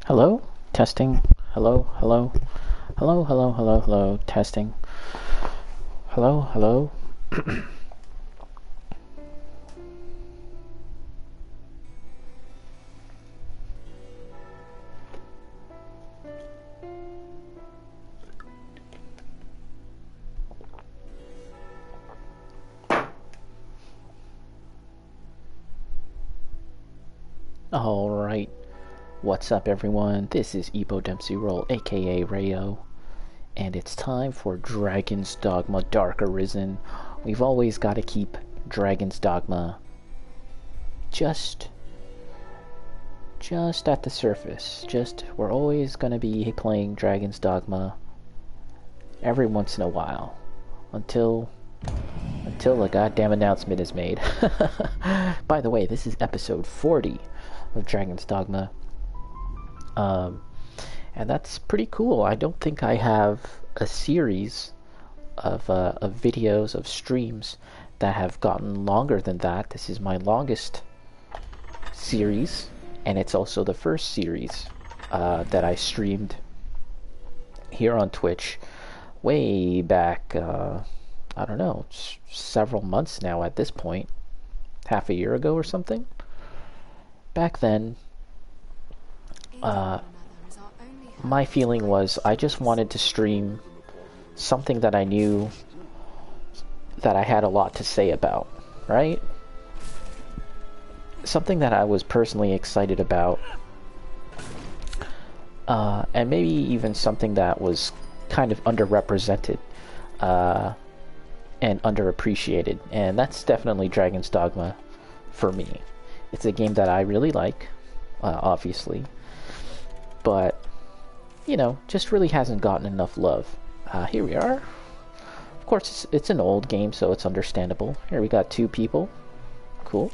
Hello? Testing. Hello, hello. Hello, hello, hello, hello. Testing. Hello, hello. Alright. What's up, everyone? This is Ebo Dempsey Roll, aka Rayo. And it's time for Dragon's Dogma Dark Arisen. We've always got to keep Dragon's Dogma just at the surface. We're always going to be playing Dragon's Dogma every once in a while. Until a goddamn announcement is made. By the way, this is episode 40 of Dragon's Dogma. And that's pretty cool. I don't think I have a series of videos, of streams that have gotten longer than that. This is my longest series, and it's also the first series that I streamed here on Twitch way back, I don't know, several months now at this point. Half a year ago or something. Back then, my feeling was I just wanted to stream something that I knew that I had a lot to say about, right? Something that I was personally excited about, and maybe even something that was kind of underrepresented and underappreciated, and that's definitely Dragon's Dogma for me. It's a game that I really like, obviously, but, you know, just really hasn't gotten enough love. Here we are. Of course, it's an old game, so it's understandable. Here we got 2 people. Cool.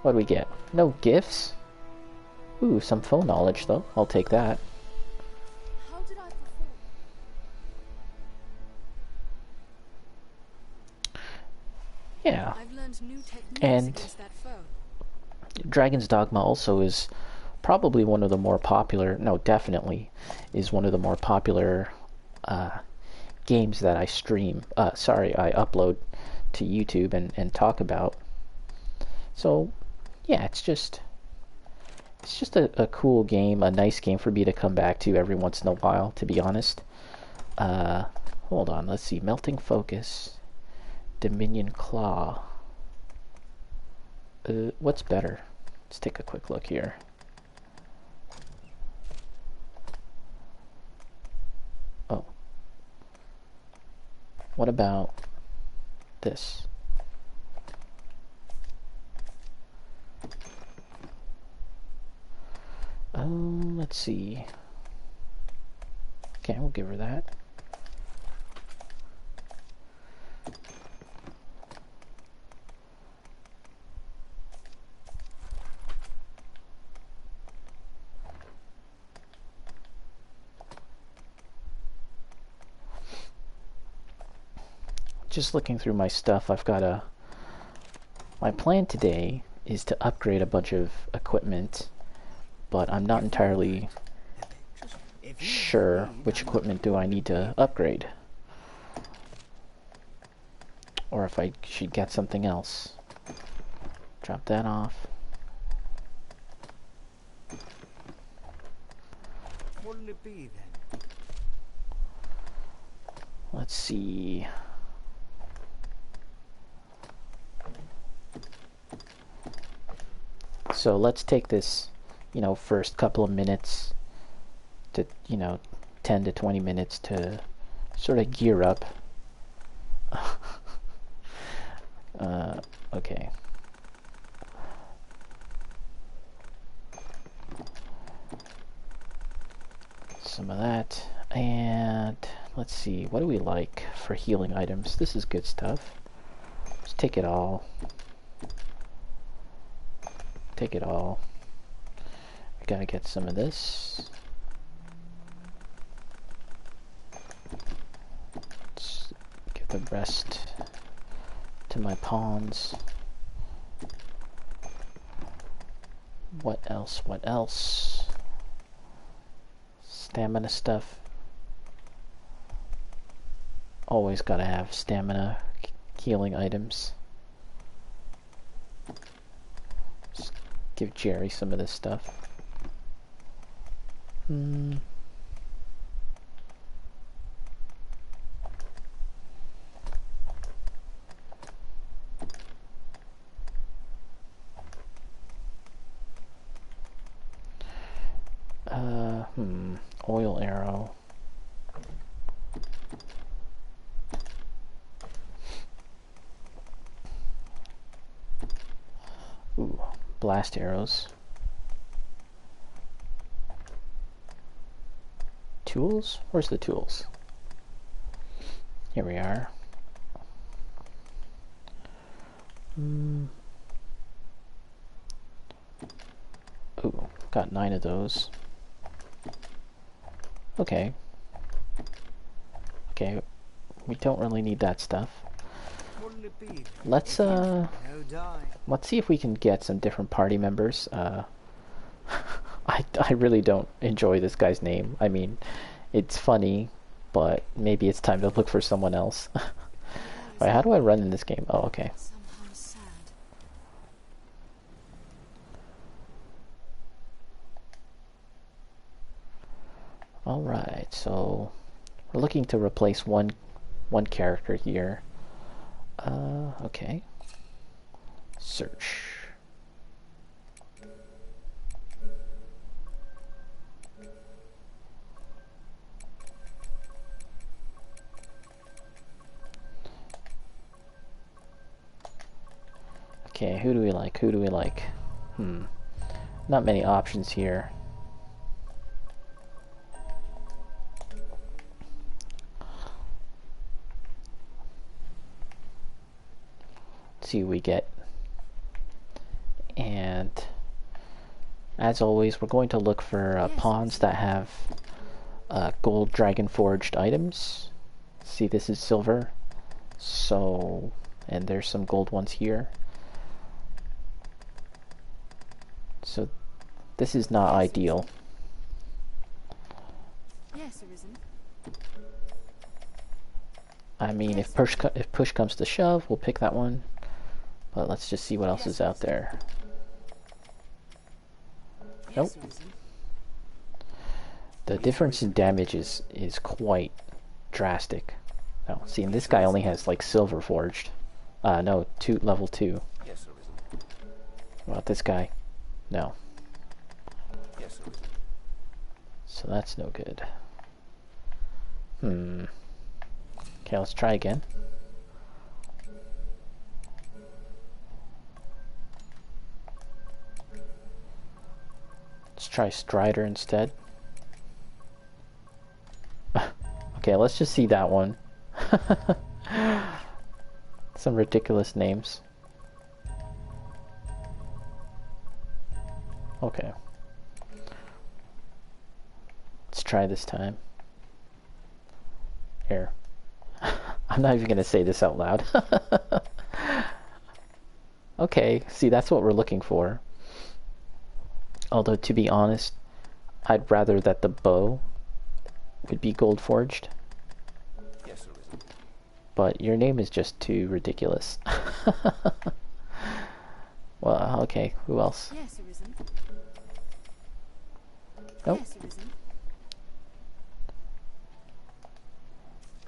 What do we get? No gifts? Ooh, some phone knowledge, though. I'll take that. How did I perform? Yeah. I've learned new techniques And against that foe. Dragon's Dogma also is probably one of the more popular, no, definitely is one of the more popular games that I stream, I upload to YouTube and talk about. So, yeah, it's just a cool game, a nice game for me to come back to every once in a while, to be honest. Hold on, let's see, Melting Focus, Dominion Claw. What's better? Let's take a quick look here. Oh. What about this? Let's see. Okay, we'll give her that. Just looking through my stuff, I've got my plan today is to upgrade a bunch of equipment, but I'm not entirely sure which equipment do I need to upgrade, or if I should get something else. Drop that off. What'll it be then? Let's see. So let's take this, you know, first couple of minutes to, you know, 10 to 20 minutes to sort of gear up. Okay. Some of that, and let's see, what do we like for healing items? This is good stuff. Let's take it all. Take it all. I gotta get some of this. Let's give the rest to my pawns. What else? What else? stamina stuff. Always gotta have stamina healing items. Just give Jerry some of this stuff. Oil arrow. Ooh, blast arrows. Tools? Where's the tools? Here we are. Ooh, got 9 of those. Okay. Okay, we don't really need that stuff. What'll it be then? Let's No die. let's see if we can get some different party members. I really don't enjoy this guy's name. I mean, it's funny, but maybe it's time to look for someone else. Alright, how do I run in this game? Oh, okay. Somehow sad. Alright, so we're looking to replace one character here. Okay. Search. Okay, who do we like? Who do we like? Not many options here. Let's see who we get. And as always, we're going to look for pawns that have gold dragon forged items. See, this is silver. So, and there's some gold ones here. So this is not ideal. Yes, Arisen. I mean, if push comes to shove, we'll pick that one. But let's just see what else is out there. Nope. Yes, Arisen. The difference in damage is quite drastic. No, see, and this guy only has like silver forged. No, level 2. Yes, Arisen. What about this guy? No. Yes, Arisen. So that's no good. Okay, let's try again. Let's try Strider instead. Okay, let's just see that one. Some ridiculous names. Okay. Let's try this time. Here. I'm not even gonna say this out loud. Okay, see, that's what we're looking for. Although, to be honest, I'd rather that the bow would be gold forged. Yes, Arisen. But your name is just too ridiculous. Well, okay, who else? Yes, Arisen. Nope. Yes, Arisen.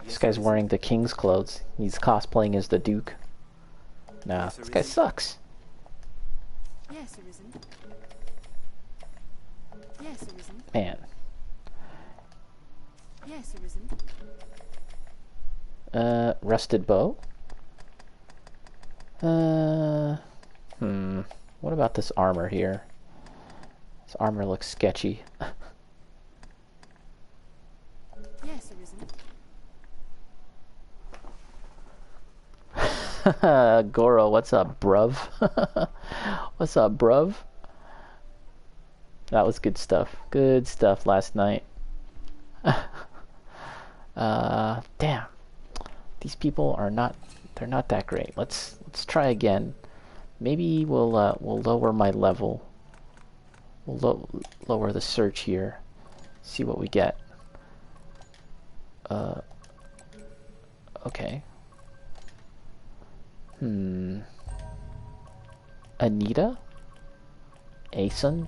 This guy's wearing the king's clothes. He's cosplaying as the Duke. Nah, Yes, this guy Arisen. sucks. Yes, Arisen. Yes, Arisen. Man. Yes, Arisen. Rusted bow? What about this armor here? This armor looks sketchy. Yes, Arisen. Goro, what's up, bruv? What's up, bruv? That was good stuff. Good stuff last night. Damn. These people are not, they're not that great. Let's try again. Maybe we'll lower my level. We'll lower the search here. See what we get. Okay. Anita? Aeson?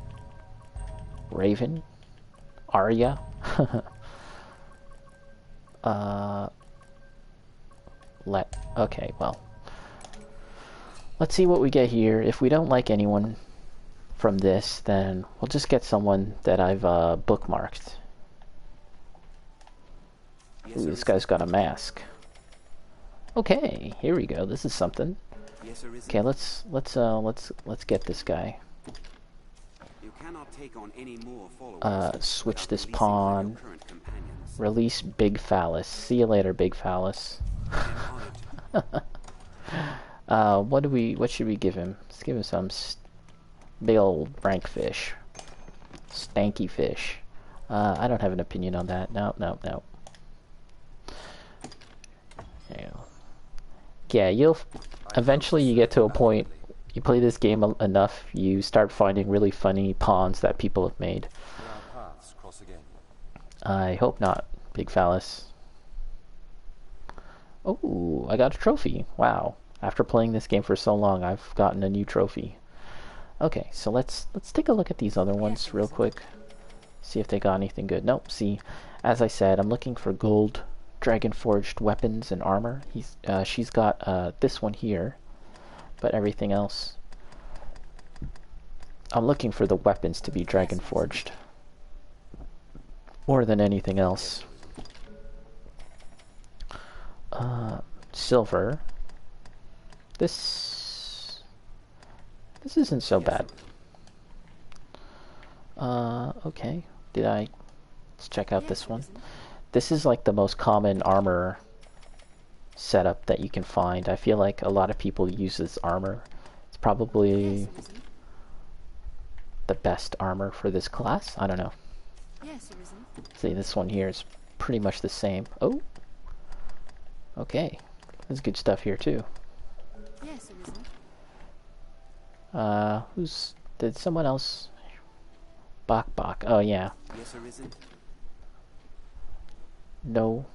Raven? Arya? Okay, well. Let's see what we get here. If we don't like anyone from this, then we'll just get someone that I've bookmarked. Ooh, this guy's got a mask. Okay, here we go. This is something. Yes, Arisen. Okay, let's get this guy. You cannot take on any more followers Switch without this releasing one of pawn. your current companions. Release Big Phallus. See you later, Big Phallus. I am honored. What should we give him? Let's give him some big old rank fish. Stanky fish. I don't have an opinion on that. No. Yeah, eventually you get to a point, you play this game enough, you start finding really funny pawns that people have made. May our paths cross again. I hope not, Big Phallus. Oh, I got a trophy. Wow. After playing this game for so long, I've gotten a new trophy. Okay, so let's take a look at these other ones real quick. See if they got anything good. Nope, see, as I said, I'm looking for gold dragon forged weapons and armor. She's got this one here, but everything else, I'm looking for the weapons to be dragon forged more than anything else. Silver. This isn't so bad. Okay. Let's check out this one. This is like the most common armor setup that you can find. I feel like a lot of people use this armor. It's probably the best armor for this class. I don't know. Yes, Arisen. See, this one here is pretty much the same. Oh. Okay. There's good stuff here too. Yes, Arisen. Did someone else? Bok. Oh yeah. Yes, Arisen. Noeline?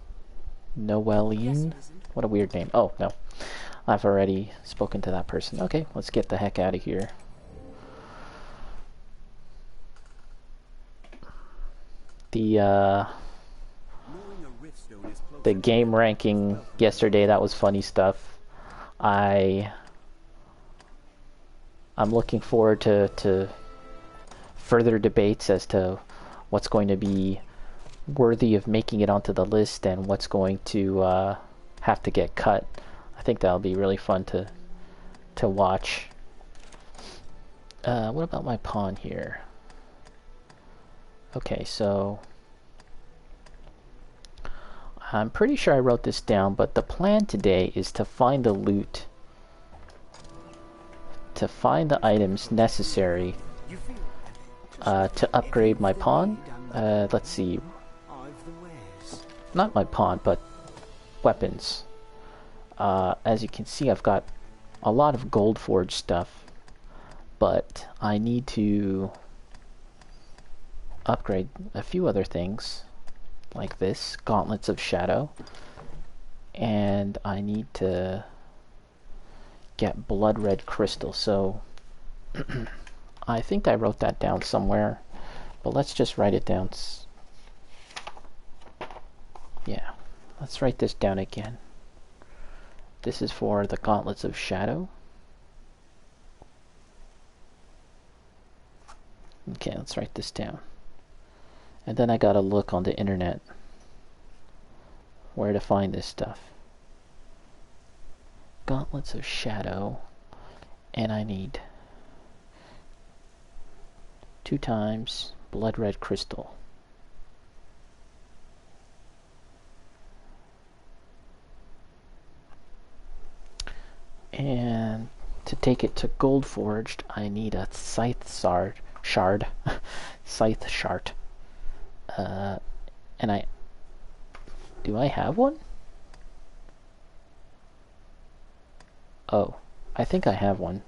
What a weird name. Oh, no. I've already spoken to that person. Okay, let's get the heck out of here. The game ranking yesterday, that was funny stuff. I'm looking forward to further debates as to what's going to be worthy of making it onto the list and what's going to have to get cut. I think that'll be really fun to watch. What about my pawn here? Okay, so I'm pretty sure I wrote this down, but the plan today is to find the loot, to find the items necessary to upgrade my pawn. Let's see. Not my pawn, but weapons. As you can see, I've got a lot of gold forged stuff, but I need to upgrade a few other things, like this, Gauntlets of Shadow, and I need to get blood red crystal. So I think I wrote that down somewhere, but let's just write it down. Yeah, let's write this down again. This is for the Gauntlets of Shadow. Okay, let's write this down. And then I gotta look on the internet where to find this stuff. Gauntlets of Shadow, and I need 2 times blood red crystal. And to take it to gold forged, I need a scythe shard. Scythe shard. And do I have one? Oh, I think I have one.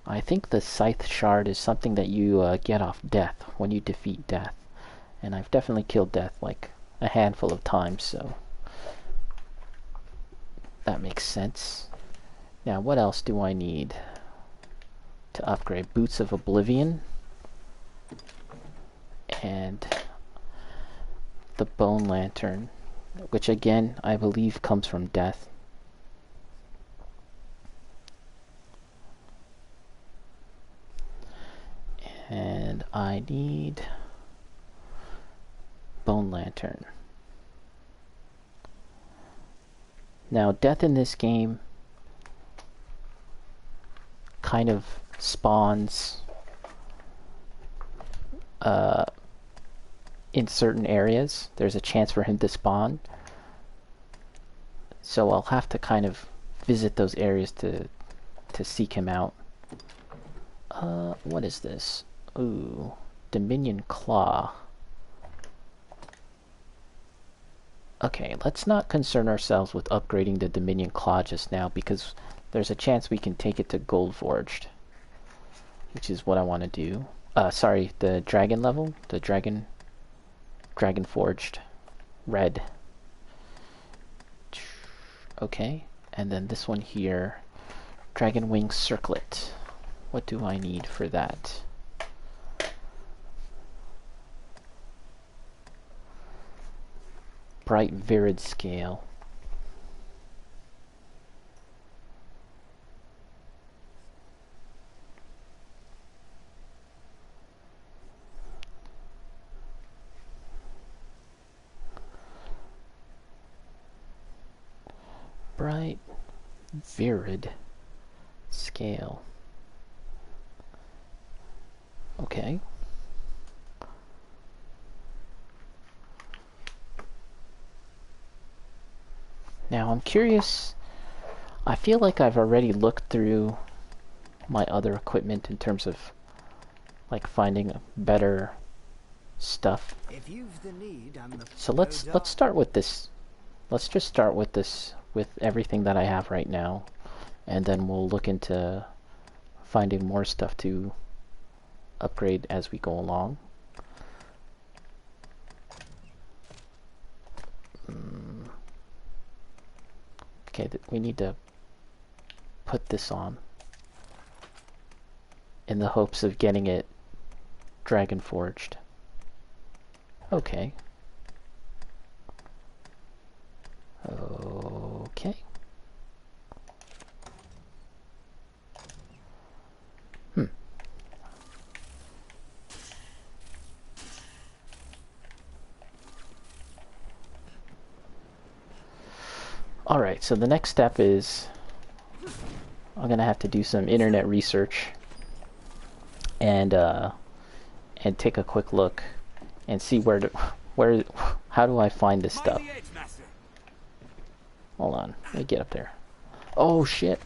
I think the scythe shard is something that you get off death when you defeat death. And I've definitely killed death like a handful of times, so that makes sense. Now, what else do I need to upgrade? Boots of Oblivion and the Bone Lantern, which again I believe comes from death. And I need Bone Lantern. Now, death in this game kind of spawns in certain areas. There's a chance for him to spawn. So I'll have to kind of visit those areas to seek him out. What is this? Ooh, Dominion Claw. Okay, let's not concern ourselves with upgrading the Dominion Claw just now, because there's a chance we can take it to Gold Forged, which is what I want to do. Sorry, the Dragon level, the Dragon Forged Red. Okay, and then this one here, Dragon Wing Circlet. What do I need for that? Bright Virid Scale. Bright Virid Scale. Okay. Now I'm curious, I feel like I've already looked through my other equipment in terms of like finding better stuff. If you've the need, I'm the So let's start with this. Let's just start with this, with everything that I have right now, and then we'll look into finding more stuff to upgrade as we go along. Okay, we need to put this on in the hopes of getting it Dragon Forged. Okay. Okay. Alright, so the next step is I'm gonna have to do some internet research and take a quick look and see how do I find this stuff. Hold on, let me get up there. Oh shit.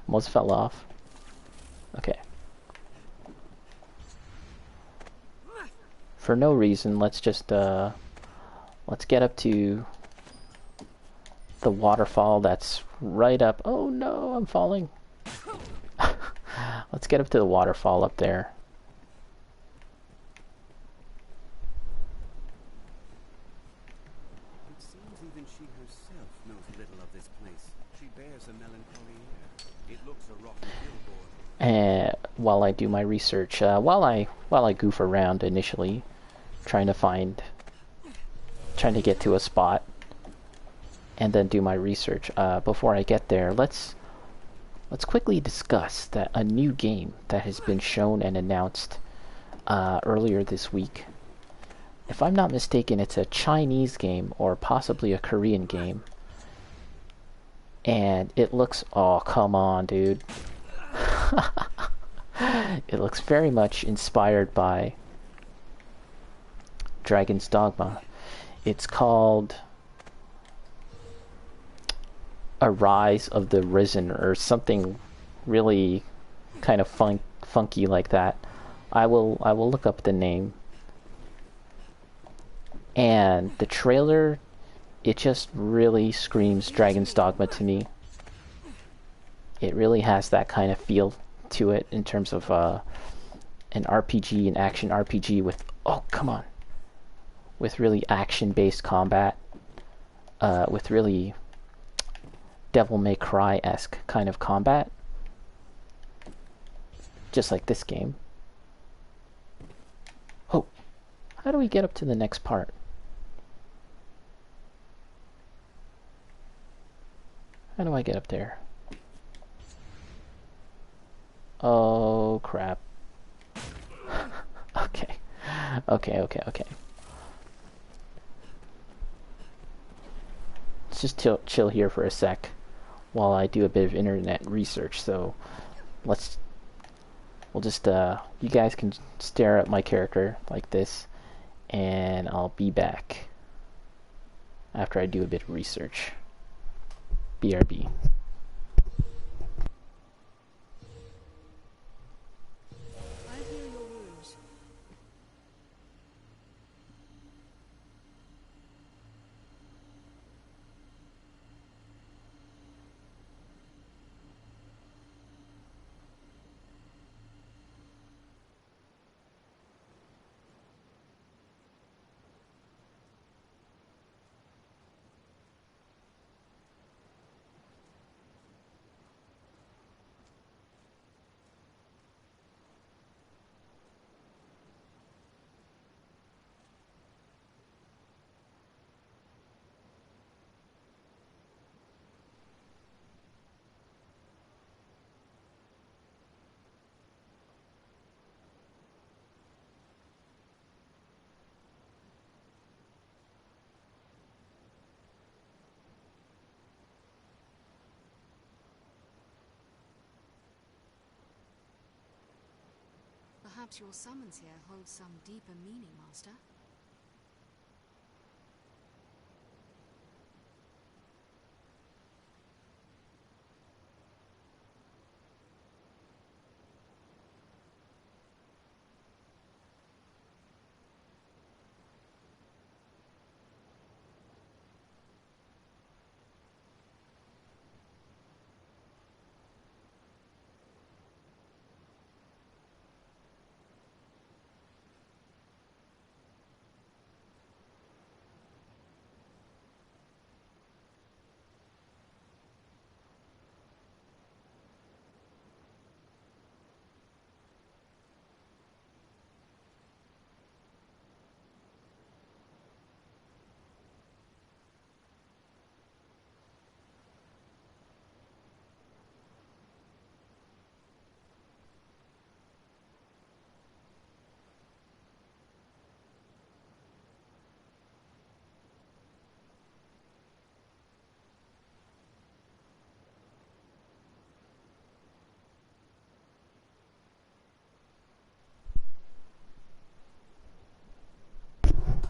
Almost fell off. Okay. For no reason, let's just let's get up to the waterfall that's right up. Oh no, I'm falling. Let's get up to the waterfall up there. It seems even she herself knows little of this place. She bears a melancholy air. It looks a rotten billboard. And while I do my research, while I goof around initially, trying to get to a spot, and then do my research. Before I get there, let's quickly discuss that a new game that has been shown and announced earlier this week. If I'm not mistaken, it's a Chinese game or possibly a Korean game, and it looks, oh come on dude, it looks very much inspired by Dragon's Dogma. It's called Rise of the Arisen or something really kind of funky like that. I will look up the name. And the trailer, it just really screams Dragon's Dogma to me. It really has that kind of feel to it in terms of an RPG, an action RPG with Oh, come on. With really action-based combat. With really Devil May Cry-esque kind of combat. Just like this game. Oh, how do we get up to the next part? How do I get up there? Oh, crap. Okay. Okay. Let's just chill here for a sec while I do a bit of internet research. So we'll just you guys can stare at my character like this, and I'll be back after I do a bit of research. BRB. I hear your wounds. Perhaps your summons here hold some deeper meaning, Master.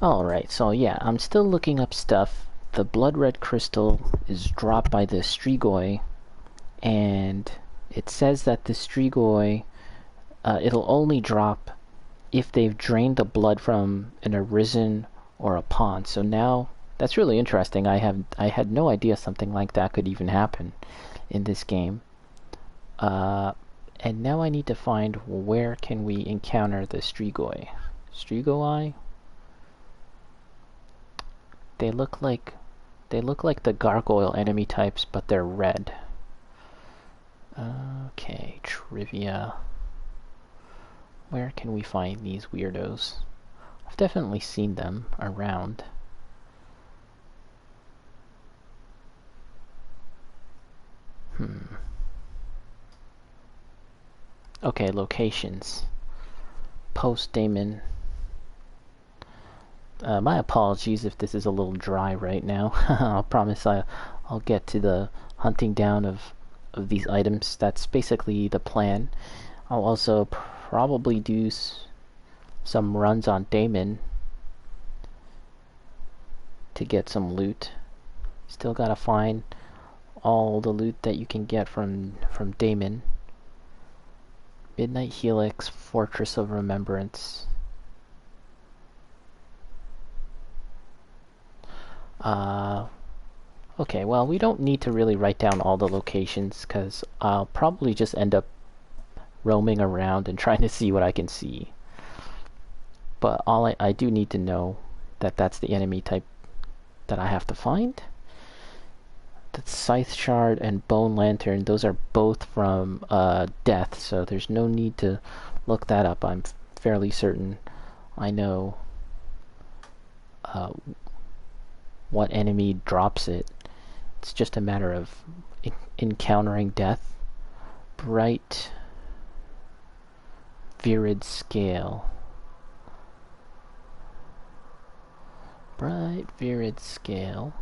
Alright, so yeah, I'm still looking up stuff. The blood red crystal is dropped by the Strigoi, and it says that the Strigoi, it'll only drop if they've drained the blood from an Arisen or a pawn. So now, that's really interesting. I had no idea something like that could even happen in this game. And now I need to find where can we encounter the Strigoi. Strigoi? They look like the gargoyle enemy types, but they're red. Okay, trivia. Where can we find these weirdos? I've definitely seen them around. Okay, locations. Post Damon. My apologies if this is a little dry right now. I'll promise I'll get to the hunting down of these items. That's basically the plan. I'll also probably do some runs on Damon to get some loot. Still gotta find all the loot that you can get from Damon. Midnight Helix, Fortress of Remembrance. Okay, well, we don't need to really write down all the locations, because I'll probably just end up roaming around and trying to see what I can see. But I do need to know that that's the enemy type that I have to find. That's Scythe Shard and Bone Lantern. Those are both from Death, so there's no need to look that up. I'm fairly certain I know what enemy drops it. It's just a matter of encountering Death. Bright Virid Scale. Bright Virid Scale.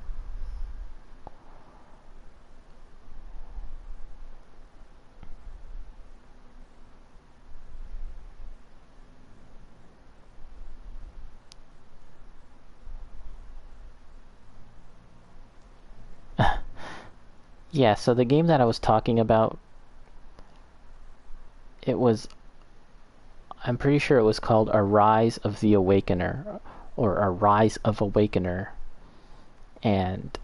Yeah, so the game that I was talking about, I'm pretty sure it was called Arise of the Awakener, or Arise of Awakener. And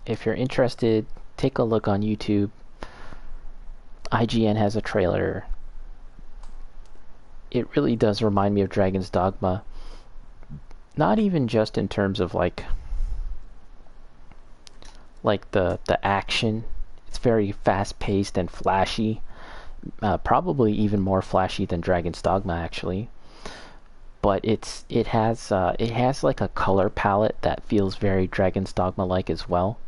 if you're interested, take a look on YouTube. IGN has a trailer. It really does remind me of Dragon's Dogma. Not even just in terms of like the action. It's very fast-paced and flashy. Probably even more flashy than Dragon's Dogma, actually. But it has like a color palette that feels very Dragon's Dogma-like as well.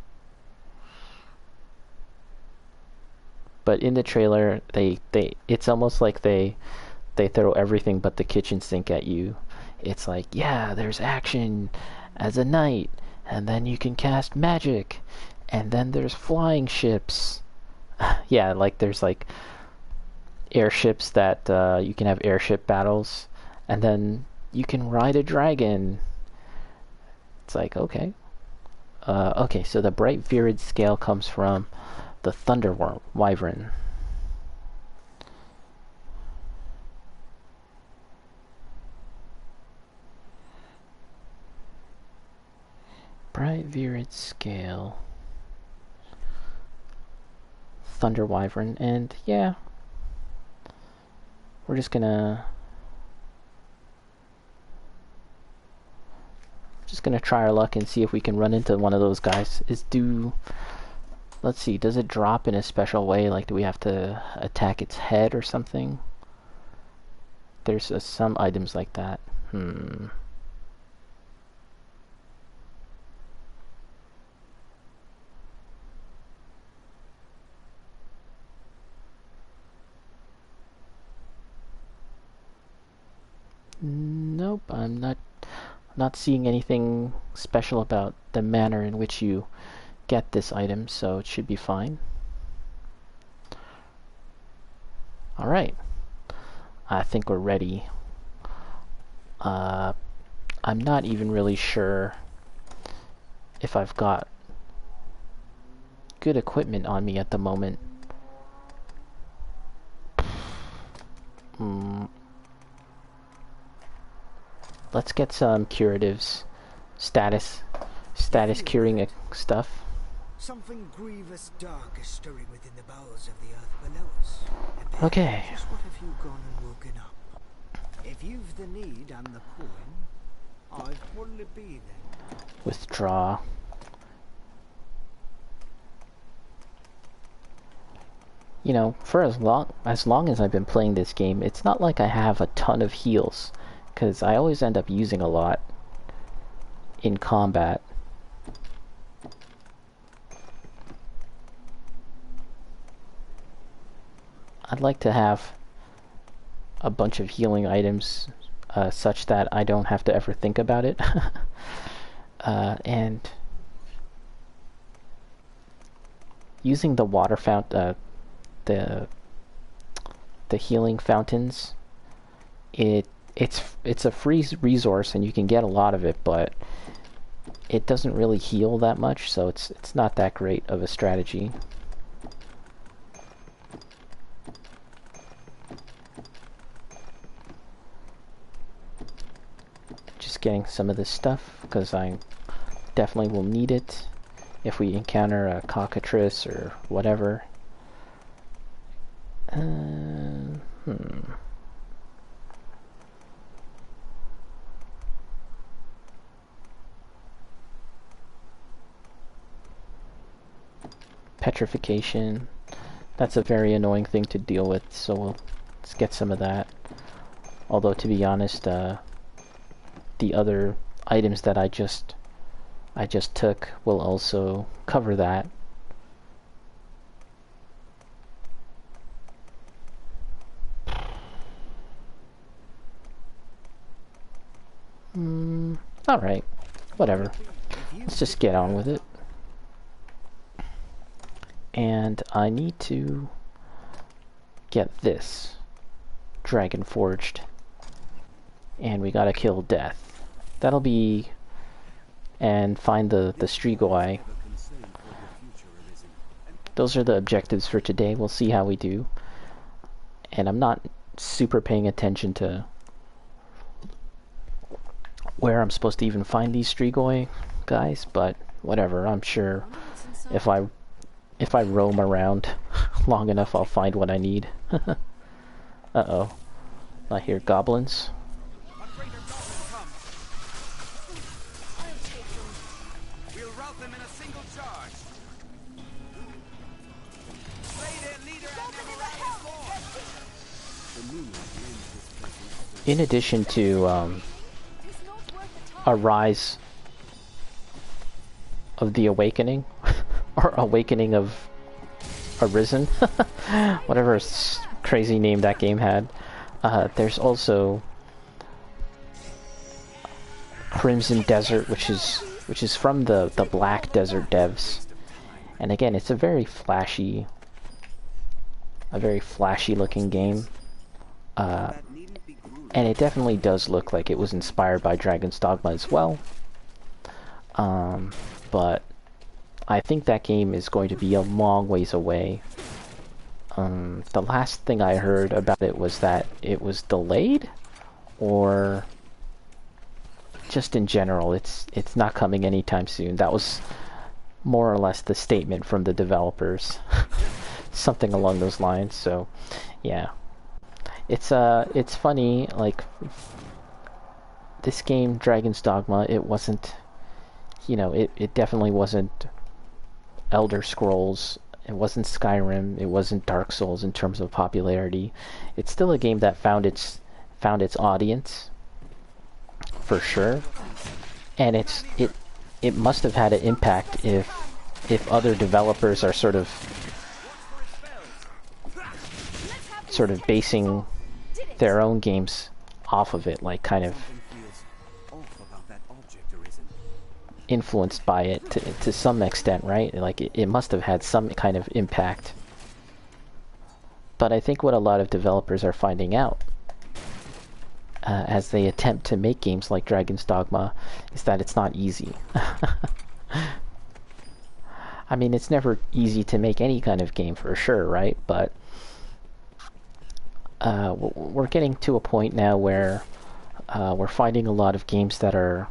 But in the trailer, it's almost like they throw everything but the kitchen sink at you. It's like, yeah, there's action as a knight, and then you can cast magic, and then there's flying ships. Yeah, like there's like airships that you can have airship battles, and then you can ride a dragon. It's like, okay. Okay, so the bright Virid scale comes from the Thunder Wyvern. Bright Virid scale. Thunder Wyvern, and yeah. We're just gonna try our luck and see if we can run into one of those guys. Let's see, does it drop in a special way? Like, do we have to attack its head or something? There's some items like that. Nope, I'm not seeing anything special about the manner in which you get this item, so it should be fine. Alright, I think we're ready. I'm not even really sure if I've got good equipment on me at the moment. Let's get some curatives. Status curing stuff. Something grievous dark is stirring within the bowels of the earth below us. Okay. Just what have you gone and woken up? If you've the need and the coin, I'd probably be then. Withdraw. You know, for as long as I've been playing this game, it's not like I have a ton of heals, because I always end up using a lot in combat. I'd like to have a bunch of healing items such that I don't have to ever think about it. And using the water fountain, the healing fountains, it's a free resource and you can get a lot of it, but it doesn't really heal that much, so it's not that great of a strategy. Just getting some of this stuff because I definitely will need it if we encounter a cockatrice or whatever. petrification. That's a very annoying thing to deal with, so let's get some of that. Although, to be honest, the other items that I just took will also cover that. Alright, whatever. Let's just get on with it. And I need to get this Dragon Forged. And we gotta kill Death. That'll be... and find the Strigoi. Those are the objectives for today. We'll see how we do. And I'm not super paying attention to where I'm supposed to even find these Strigoi guys, but whatever. I'm sure if I roam around long enough, I'll find what I need. Uh-oh. I hear goblins. We'll rout them in a single charge. Slay their leader and their miraculous lord. In addition to a rise of the awakening, or awakening of Arisen, whatever crazy name that game had, there's also Crimson Desert, which is from the Black Desert devs, and again, it's a very flashy looking game, and it definitely does look like it was inspired by Dragon's Dogma as well. But I think that game is going to be a long ways away. The last thing I heard about it was that it was delayed, or just in general, it's not coming anytime soon. That was more or less the statement from the developers. Something along those lines, so yeah. It's funny, like, this game, Dragon's Dogma, it wasn't, you know, it definitely wasn't Elder Scrolls, it wasn't Skyrim, it wasn't Dark Souls in terms of popularity. It's still a game that found its audience, for sure, and it must have had an impact if other developers are sort of basing their own games off of it, like kind of influenced by it to some extent, right? Like it must have had some kind of impact. But I think what a lot of developers are finding out as they attempt to make games like Dragon's Dogma is that it's not easy. I mean, it's never easy to make any kind of game, for sure, right? But we're getting to a point now where we're finding a lot of games that are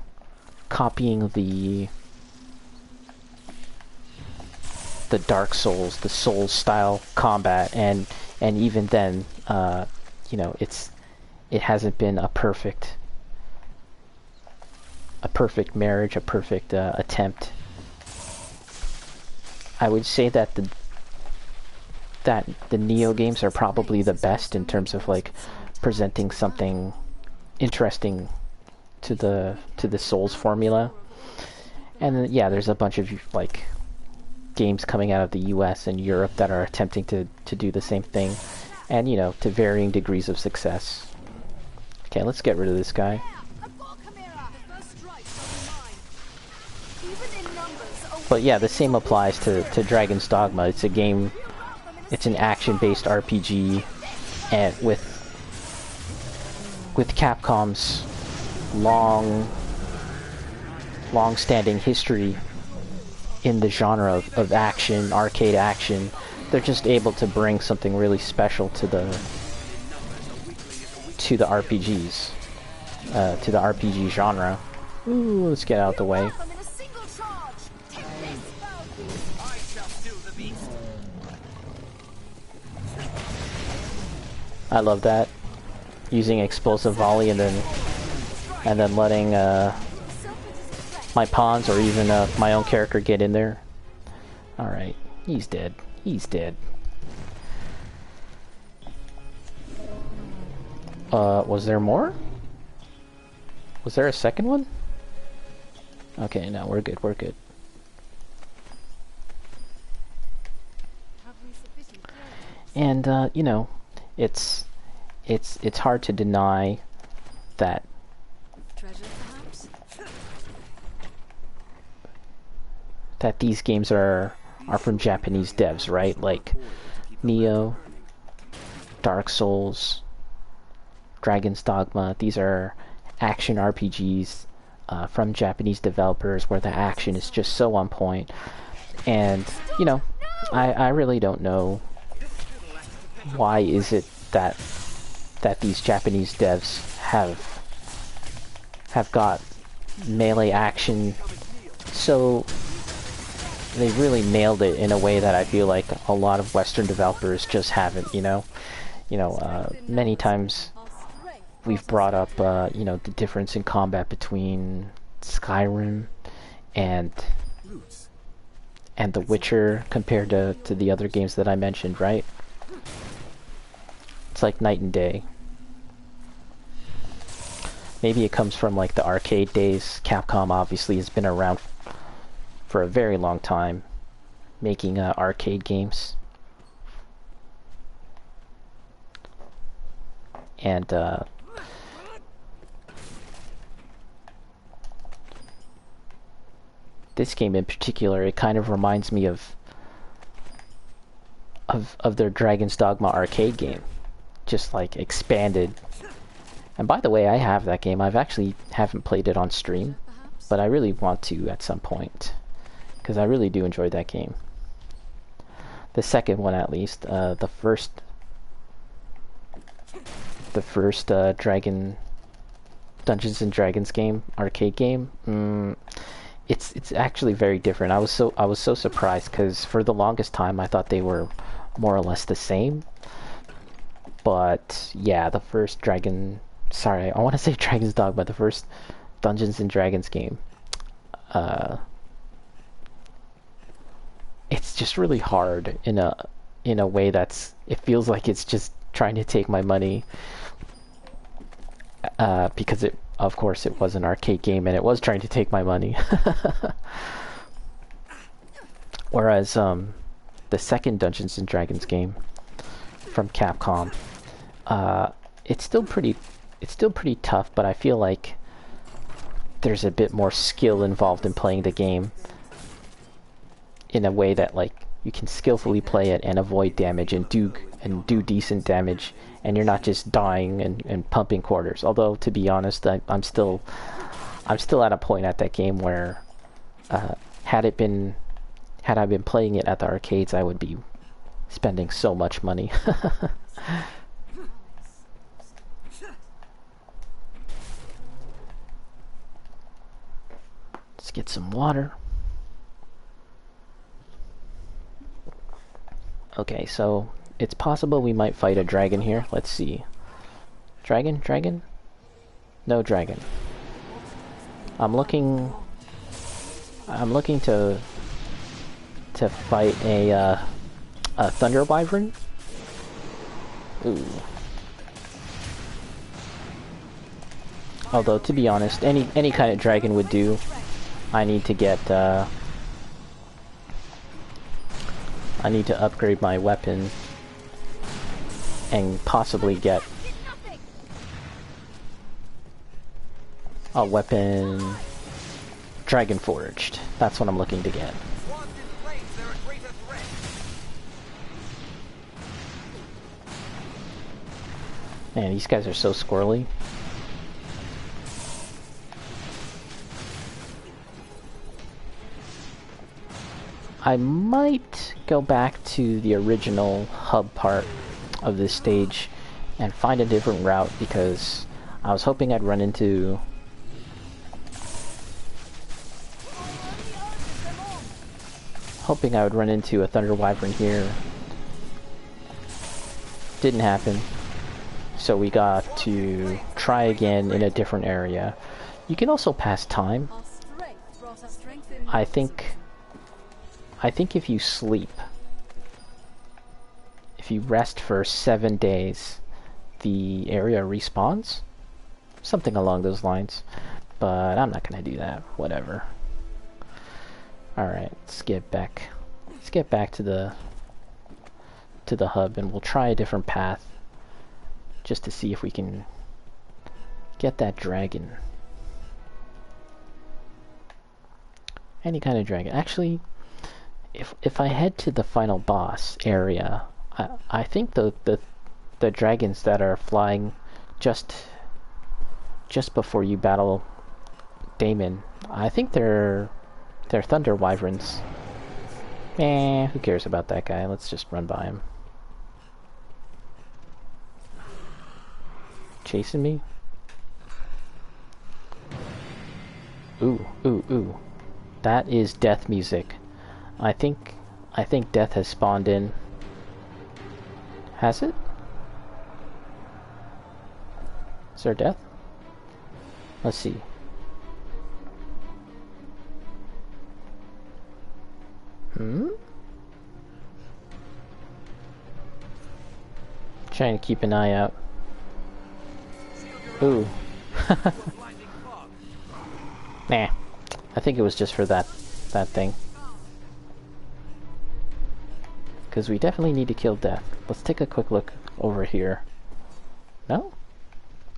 copying the Dark Souls, the Souls style combat, and even then, you know, it hasn't been a perfect marriage, a perfect attempt. I would say that the Neo games are probably the best in terms of like presenting something interesting to the Souls formula. And then, yeah, there's a bunch of like games coming out of the US and Europe that are attempting to do the same thing, and, you know, to varying degrees of success. Okay, let's get rid of this guy. But yeah, the same applies to Dragon's Dogma. It's a game, it's an action-based RPG, and with Capcom's long-standing history in the genre of action, arcade action, they're just able to bring something really special to the RPGs, to the RPG genre. Ooh, let's get out of the way. I love that. Using explosive volley and then letting my pawns or even my own character get in there. Alright, He's dead. He's dead. Was there more? Was there a second one? Okay, no, we're good, we're good. And, you know, it's hard to deny that Treasure, perhaps? that these games are from Japanese devs, right? Like Neo, Dark Souls, Dragon's Dogma. These are action RPGs from Japanese developers where the action is just so on point. And, you know, I really don't know why is it that these Japanese devs have got melee action so they really nailed it in a way that I feel like a lot of Western developers just haven't, you know. Many times we've brought up, you know, the difference in combat between Skyrim and The Witcher compared to the other games that I mentioned, right? It's like night and day. Maybe it comes from like the arcade days. Capcom obviously has been around for a very long time making arcade games. And this game in particular, it kind of reminds me of their Dragon's Dogma arcade game, just like expanded. And by the way, I have that game. I've actually haven't played it on stream, but I really want to at some point because I really do enjoy that game. The second one, at least, the first Dungeons and Dragons game, arcade game. It's actually very different. I was so surprised because for the longest time I thought they were more or less the same. But yeah, the first I want to say Dragon's Dogma, the first Dungeons and Dragons game. It's just really hard in a way that's, it feels like it's just trying to take my money. Because of course it was an arcade game and it was trying to take my money. Whereas the second Dungeons and Dragons game from Capcom, it's still pretty tough, but I feel like there's a bit more skill involved in playing the game in a way that like you can skillfully play it and avoid damage and do decent damage, and you're not just dying and pumping quarters. Although to be honest, I'm still at a point at that game where had I been playing it at the arcades, I would be spending so much money. Let's get some water. Okay, so it's possible we might fight a dragon here. Let's see. Dragon? No dragon. I'm looking to fight a thunder wyvern. Ooh. Although to be honest, any kind of dragon would do. I need to get I need to upgrade my weapon and possibly get a weapon dragon forged. That's what I'm looking to get. Man, these guys are so squirrely. I might go back to the original hub part of this stage and find a different route, because I was hoping I'd run into a thunder wyvern here. Didn't happen. So we got to try again in a different area. You can also pass time. I think if you sleep if you rest for 7 days, the area respawns? Something along those lines. But I'm not gonna do that. Whatever. Alright, let's get back to the hub, and we'll try a different path just to see if we can get that dragon. Any kind of dragon. Actually, if I head to the final boss area, I think the dragons that are flying just before you battle Damon, I think they're thunder wyverns. Who cares about that guy? Let's just run by him. Chasing me? Ooh, ooh, ooh. That is death music. I think death has spawned in. Has it? Is there death? Let's see. Trying to keep an eye out. Ooh. Nah. I think it was just for that thing. Because we definitely need to kill death. Let's take a quick look over here. No?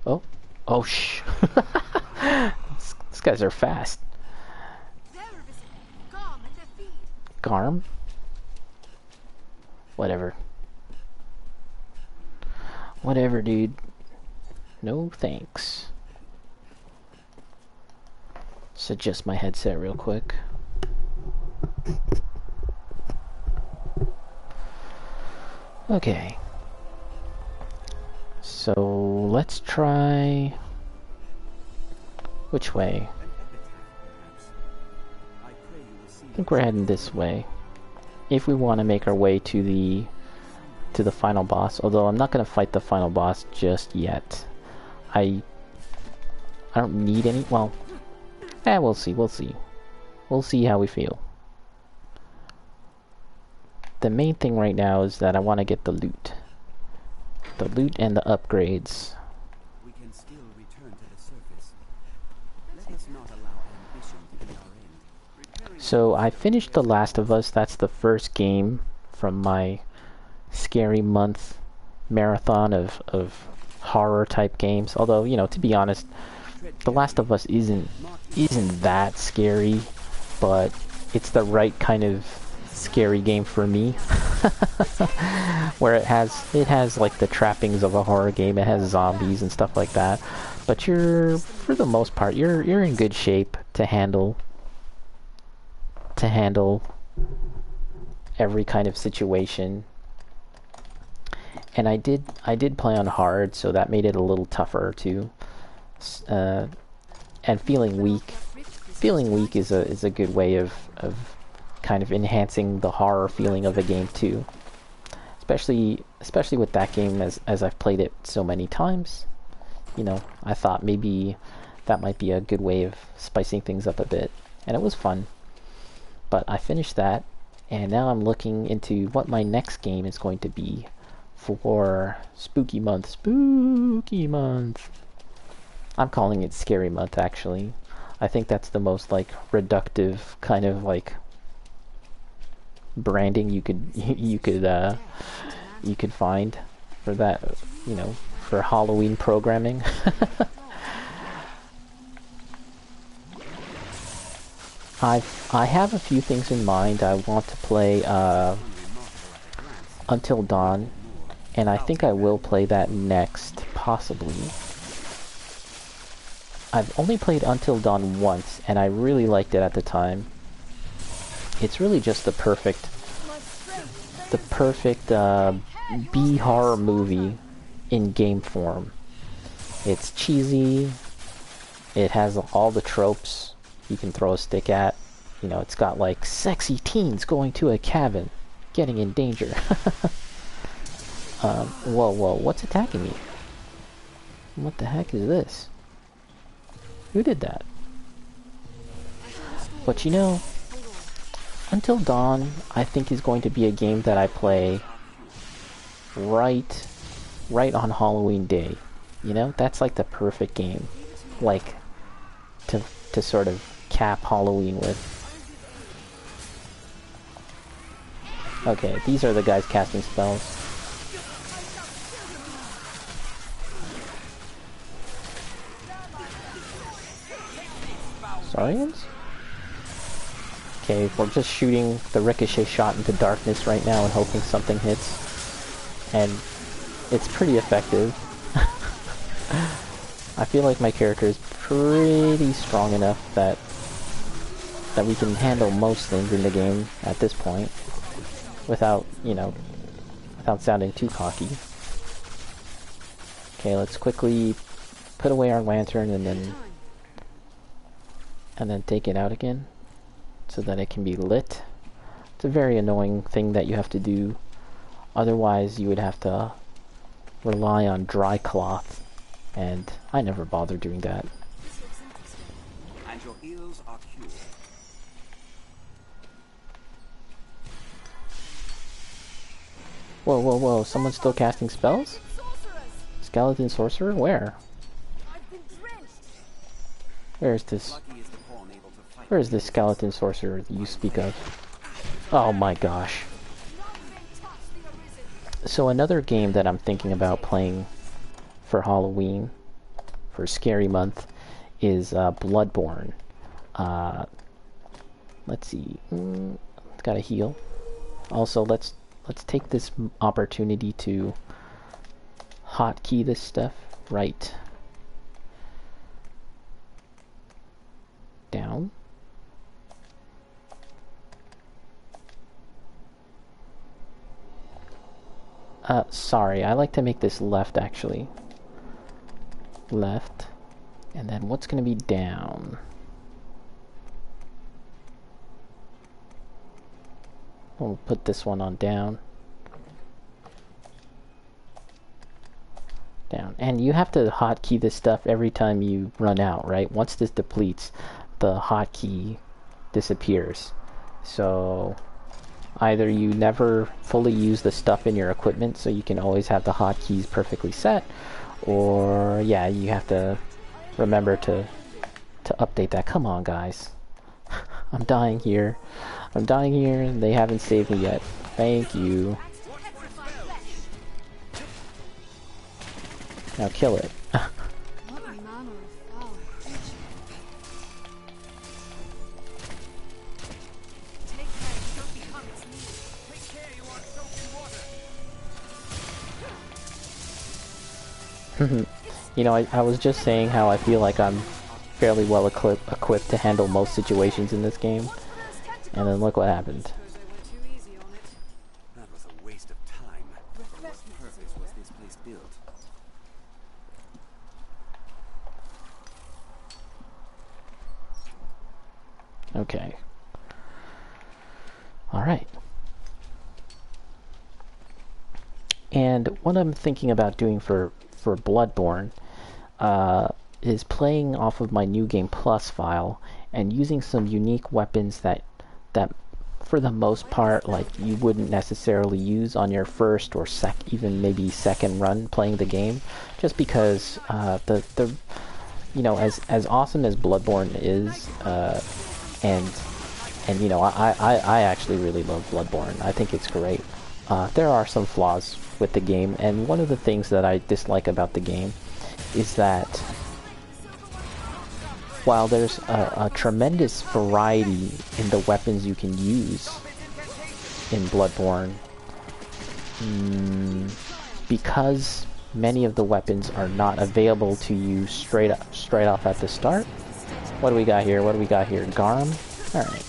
Oh. Oh, shh. These guys are fast. Garm? Whatever. Whatever, dude. No thanks. Let's adjust my headset real quick. Okay. So let's try... Which way? I think we're heading this way. If we want to make our way to the final boss, although I'm not going to fight the final boss just yet. I don't need any. Well, we'll see. We'll see. We'll see how we feel. The main thing right now is that I want to get the loot. The loot and the upgrades. We can still return to the surface. Let us not allow ambition to be our end. So I finished The Last of Us. That's the first game from my scary month marathon of horror type games. Although, you know, to be honest, The Last of Us isn't that scary, but it's the right kind of scary game for me. Where it has like the trappings of a horror game. It has zombies and stuff like that, but you're, for the most part, you're in good shape to handle every kind of situation. And I did play on hard, so that made it a little tougher too. And feeling weak is a good way of kind of enhancing the horror feeling of a game too. Especially with that game, as I've played it so many times. You know, I thought maybe that might be a good way of spicing things up a bit, and it was fun. But I finished that, and now I'm looking into what my next game is going to be for spooky month. Spooky month. I'm calling it scary month, actually. I think that's the most like reductive kind of like branding you could find for that, you know, for Halloween programming. I have a few things in mind. I want to play Until Dawn, and I think I will play that next, possibly. I've only played Until Dawn once, and I really liked it at the time. It's really just the perfect B-horror movie in game form. It's cheesy. It has all the tropes you can throw a stick at. You know, it's got like sexy teens going to a cabin, getting in danger. Whoa, what's attacking me? What the heck is this? Who did that? But you know, Until Dawn, I think, is going to be a game that I play right on Halloween Day. You know, that's like the perfect game, like to sort of cap Halloween with. Okay, these are the guys casting spells. Saurians? Okay, we're just shooting the ricochet shot into darkness right now and hoping something hits. And it's pretty effective. I feel like my character is pretty strong enough that we can handle most things in the game at this point without, you know, without sounding too cocky. Okay, let's quickly put away our lantern and then take it out again so that it can be lit. It's a very annoying thing that you have to do. Otherwise, you would have to rely on dry cloth, and I never bother doing that. And your ills are cured. Whoa, whoa, whoa, someone's still casting spells? Skeleton sorcerer? Where? Where's this? Where is this skeleton sorcerer that you speak of? Oh my gosh. So another game that I'm thinking about playing for Halloween, for Scary Month, is Bloodborne. Let's see. Gotta heal. Also, let's take this opportunity to hotkey this stuff. Right. Down. Sorry, I like to make this left, actually. Left. And then what's gonna be down? We'll put this one on down. Down. And you have to hotkey this stuff every time you run out, right? Once this depletes, the hotkey disappears. So either you never fully use the stuff in your equipment so you can always have the hotkeys perfectly set, or yeah, you have to remember to update that. Come on, guys. I'm dying here. I'm dying here and they haven't saved me yet. Thank you. Now kill it. What manner of foul creature? Take care you don't become its meat. Take care you aren't soaked in water. You know, I was just saying how I feel like I'm fairly well equipped to handle most situations in this game. And then look what happened. Suppose I went too easy on it. That was a waste of time. For what purpose was this place built? Okay. Alright. And what I'm thinking about doing for Bloodborne is playing off of my New Game Plus file and using some unique weapons that for the most part, like, you wouldn't necessarily use on your first or even maybe second run playing the game, just because the you know, as awesome as Bloodborne is, and you know, I actually really love Bloodborne. I think it's great. There are some flaws with the game, and one of the things that I dislike about the game is that while there's a tremendous variety in the weapons you can use in Bloodborne, because many of the weapons are not available to you straight off at the start. What do we got here? What do we got here? Garum? Alright.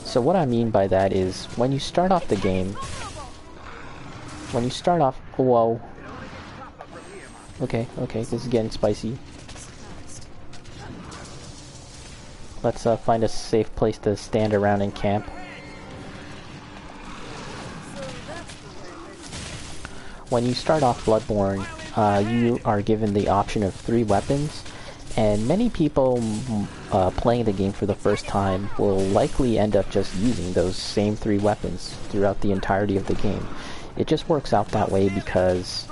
So what I mean by that is, when you start off the game, whoa. Okay, this is getting spicy. Let's find a safe place to stand around and camp. When you start off Bloodborne, you are given the option of 3 weapons, And many people playing the game for the first time will likely end up just using those same 3 weapons throughout the entirety of the game. It just works out that way because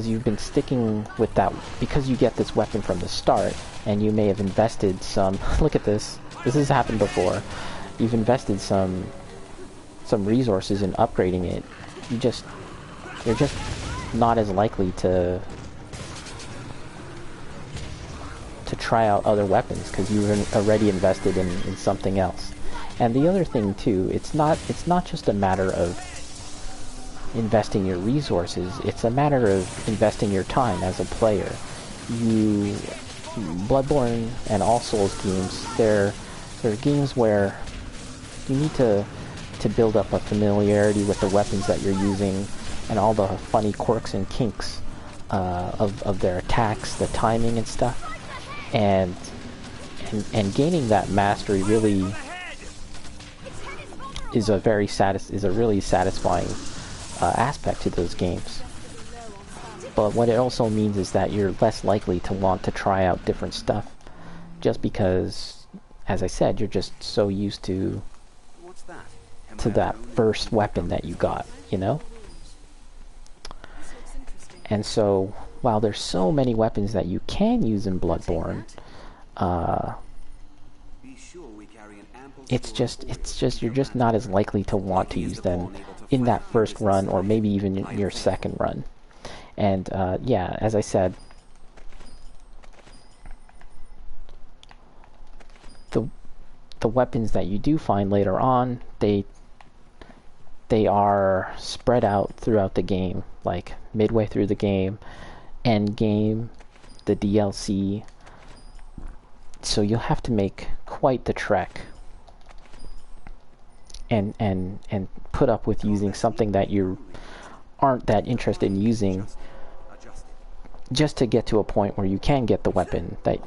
you've been sticking with that, because you get this weapon from the start, and you may have invested some, look at this has happened before, you've invested some resources in upgrading it, you're just not as likely to try out other weapons because you've already invested in something else. And the other thing too, it's not just a matter of investing your resources, it's a matter of investing your time as a player. Bloodborne and all Souls games, they're games where you need to build up a familiarity with the weapons that you're using and all the funny quirks and kinks of their attacks, the timing and stuff. And gaining that mastery really is a really satisfying aspect to those games. But what it also means is that you're less likely to want to try out different stuff, just because, as I said, you're just so used to that first weapon that you got, you know? And so, while there's so many weapons that you can use in Bloodborne, it's just you're just not as likely to want to use them in that first run, or maybe even in your second run. And yeah, as I said, the weapons that you do find later on, they are spread out throughout the game, like midway through the game, end game, the DLC. So you'll have to make quite the trek and put up with using something that you aren't that interested in using, just to get to a point where you can get the weapon that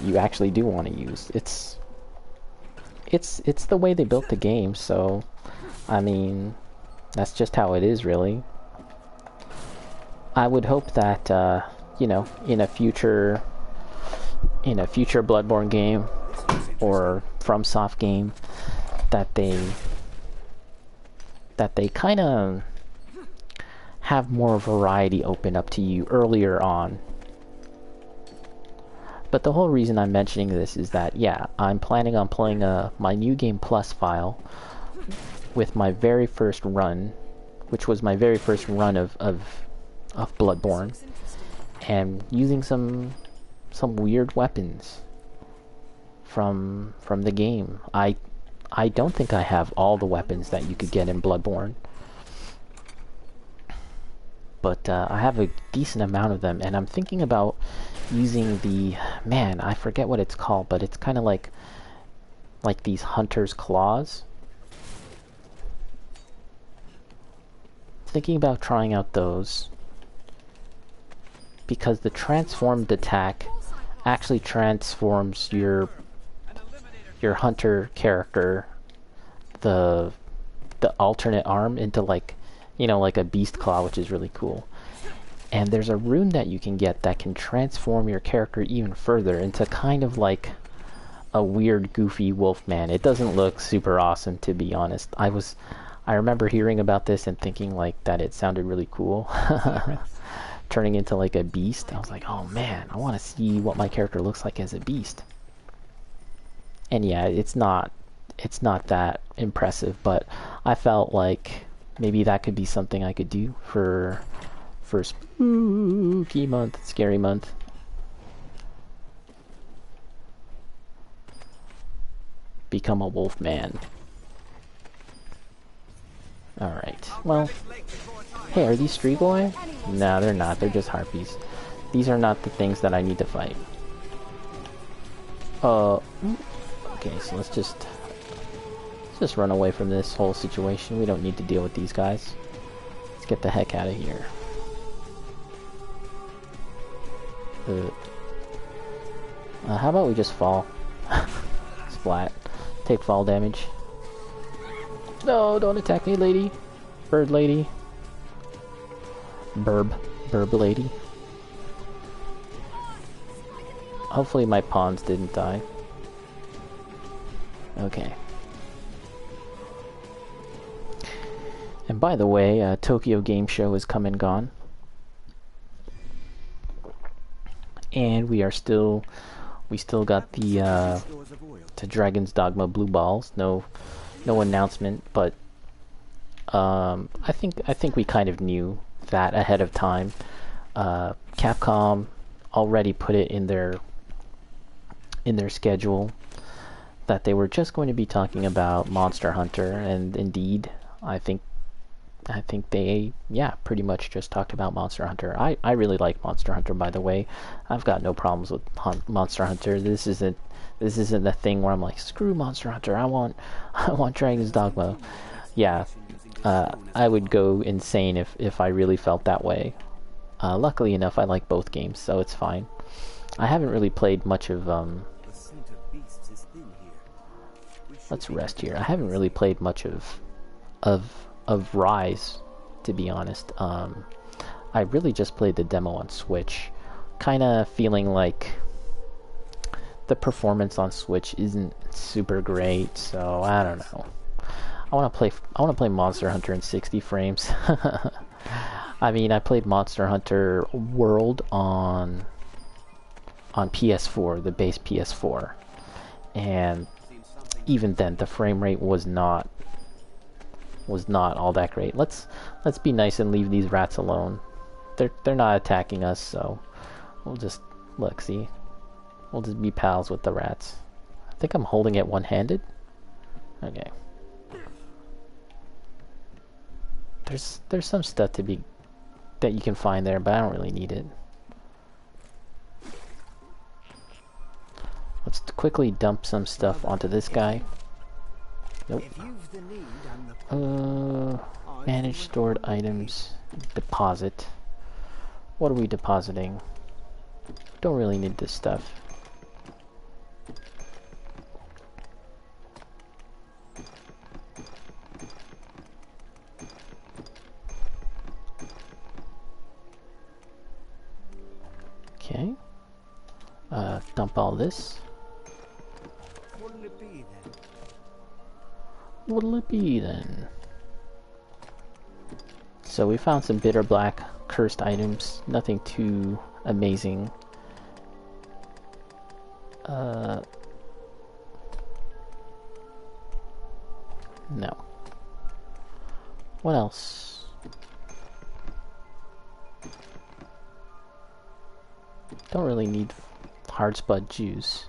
you actually do want to use. It's the way they built the game, so I mean, that's just how it is, really. I would hope that you know, in a future Bloodborne game or FromSoft game, that they kind of have more variety open up to you earlier on. But the whole reason I'm mentioning this is that, yeah, I'm planning on playing my New Game Plus file with my very first run, which was my very first run of Bloodborne, and using some weird weapons from the game. I don't think I have all the weapons that you could get in Bloodborne, but I have a decent amount of them, and I'm thinking about using I forget what it's called, but it's kind of like these hunter's claws. Thinking about trying out those, because the transformed attack actually transforms your hunter character, the alternate arm, into like a beast claw, which is really cool. And there's a rune that you can get that can transform your character even further into kind of like a weird, goofy wolf man. It doesn't look super awesome, to be honest. I remember hearing about this and thinking like that it sounded really cool. Turning into like a beast. I was like, oh man, I want to see what my character looks like as a beast. And yeah, it's not that impressive, but I felt like maybe that could be something I could do for spooky month, scary month. Become a wolf man. Alright, well, hey, are these Strigoi? No, they're not, they're just harpies. These are not the things that I need to fight. Okay, so let's just run away from this whole situation. We don't need to deal with these guys. Let's get the heck out of here. How about we just fall? Splat. Take fall damage. No, don't attack me, lady. Bird lady. Burb lady. Hopefully my pawns didn't die. Okay. And by the way, Tokyo Game Show is come and gone. And we still got the Dragon's Dogma blue balls. No announcement, but I think we kind of knew that ahead of time. Capcom already put it in their schedule that they were just going to be talking about Monster Hunter, and indeed, I think they, pretty much just talked about Monster Hunter. I really like Monster Hunter, by the way. I've got no problems with Monster Hunter. This isn't the thing where I'm like, screw Monster Hunter, I want Dragon's Dogma. Yeah, I would go insane if I really felt that way. Luckily enough, I like both games, so it's fine. I haven't really played much of let's rest here. I haven't really played much of Rise, to be honest. I really just played the demo on Switch, kind of feeling like the performance on Switch isn't super great, so I don't know. I want to play Monster Hunter in 60 frames. I mean, I played Monster Hunter World on PS4, the base PS4, and even then the frame rate was not all that great. Let's be nice and leave these rats alone. They're not attacking us, so we'll just see. We'll just be pals with the rats. I think I'm holding it one-handed. Okay. There's some stuff that you can find there, but I don't really need it. Let's quickly dump some stuff onto this guy. Nope. Manage stored items. Deposit. What are we depositing? Don't really need this stuff. Okay. Dump all this. What'll it be then? What'll it be then? So we found some bitter black cursed items. Nothing too amazing. No. What else? Don't really need hard spud juice.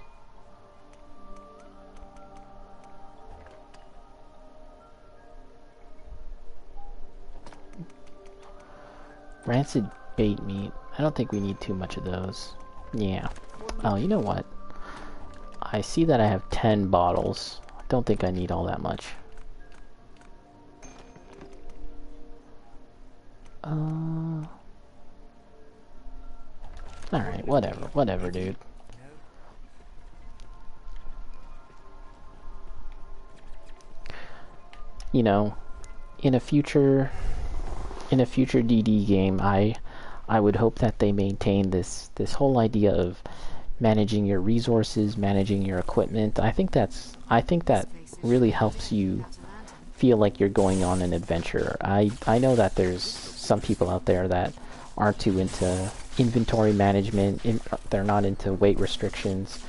Rancid bait meat. I don't think we need too much of those. Yeah. Oh, you know what? I see that I have 10 bottles. I don't think I need all that much. Alright, whatever, dude. You know, in a future DD game, I would hope that they maintain this whole idea of managing your resources, managing your equipment. I think that really helps you feel like you're going on an adventure. I know that there's some people out there that aren't too into inventory management, they're not into weight restrictions.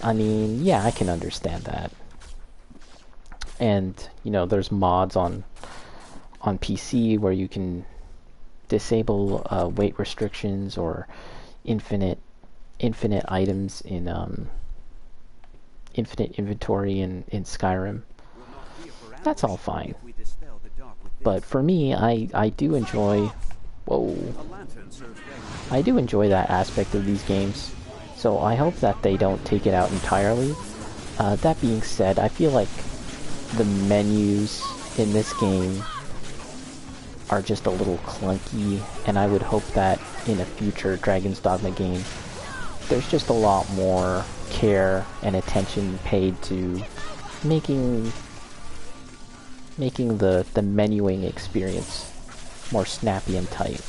I mean, yeah, I can understand that. And, you know, there's mods on PC where you can disable weight restrictions or infinite items in infinite inventory in Skyrim. That's all fine. But for me, I do enjoy... Whoa. I do enjoy that aspect of these games. So I hope that they don't take it out entirely. That being said, I feel like the menus in this game are just a little clunky, and I would hope that in a future Dragon's Dogma game, there's just a lot more care and attention paid to making the menuing experience more snappy and tight.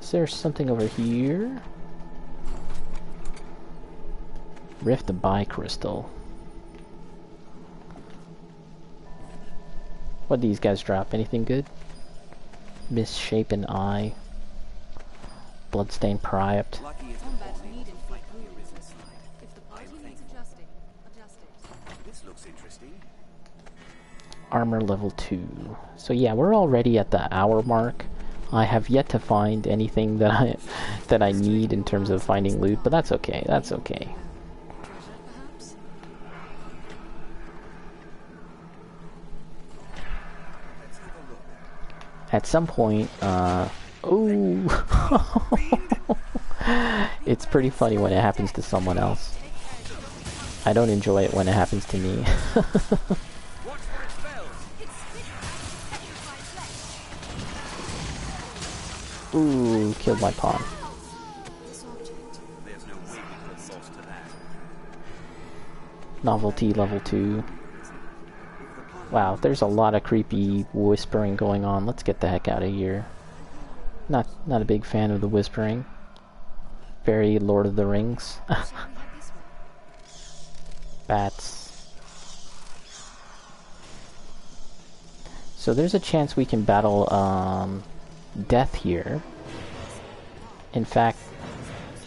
Is there something over here? Rift the Bi Crystal. What these guys drop? Anything good? Misshapen Eye. Bloodstained Prypt. Lucky it's Combat before me needed to for fight the crews. Arisen side. If the I'm party needs thankful. adjusting, adjust it. This looks interesting. Armor level 2. So yeah, we're already at the hour mark. I have yet to find anything that I need in terms of finding loot, but that's okay. That's okay. Treasure, perhaps? Let's have a look. At some point, ooh. It's pretty funny when it happens to someone else. I don't enjoy it when it happens to me. Watch for its spells. Ooh, killed my pawn. This object. There's no way we could have lost to that. Novelty level 2. Wow, there's a lot of creepy whispering going on. Let's get the heck out of here. Not a big fan of the whispering. Very Lord of the Rings. Shall we head this way? Bats. So there's a chance we can battle death here. In fact,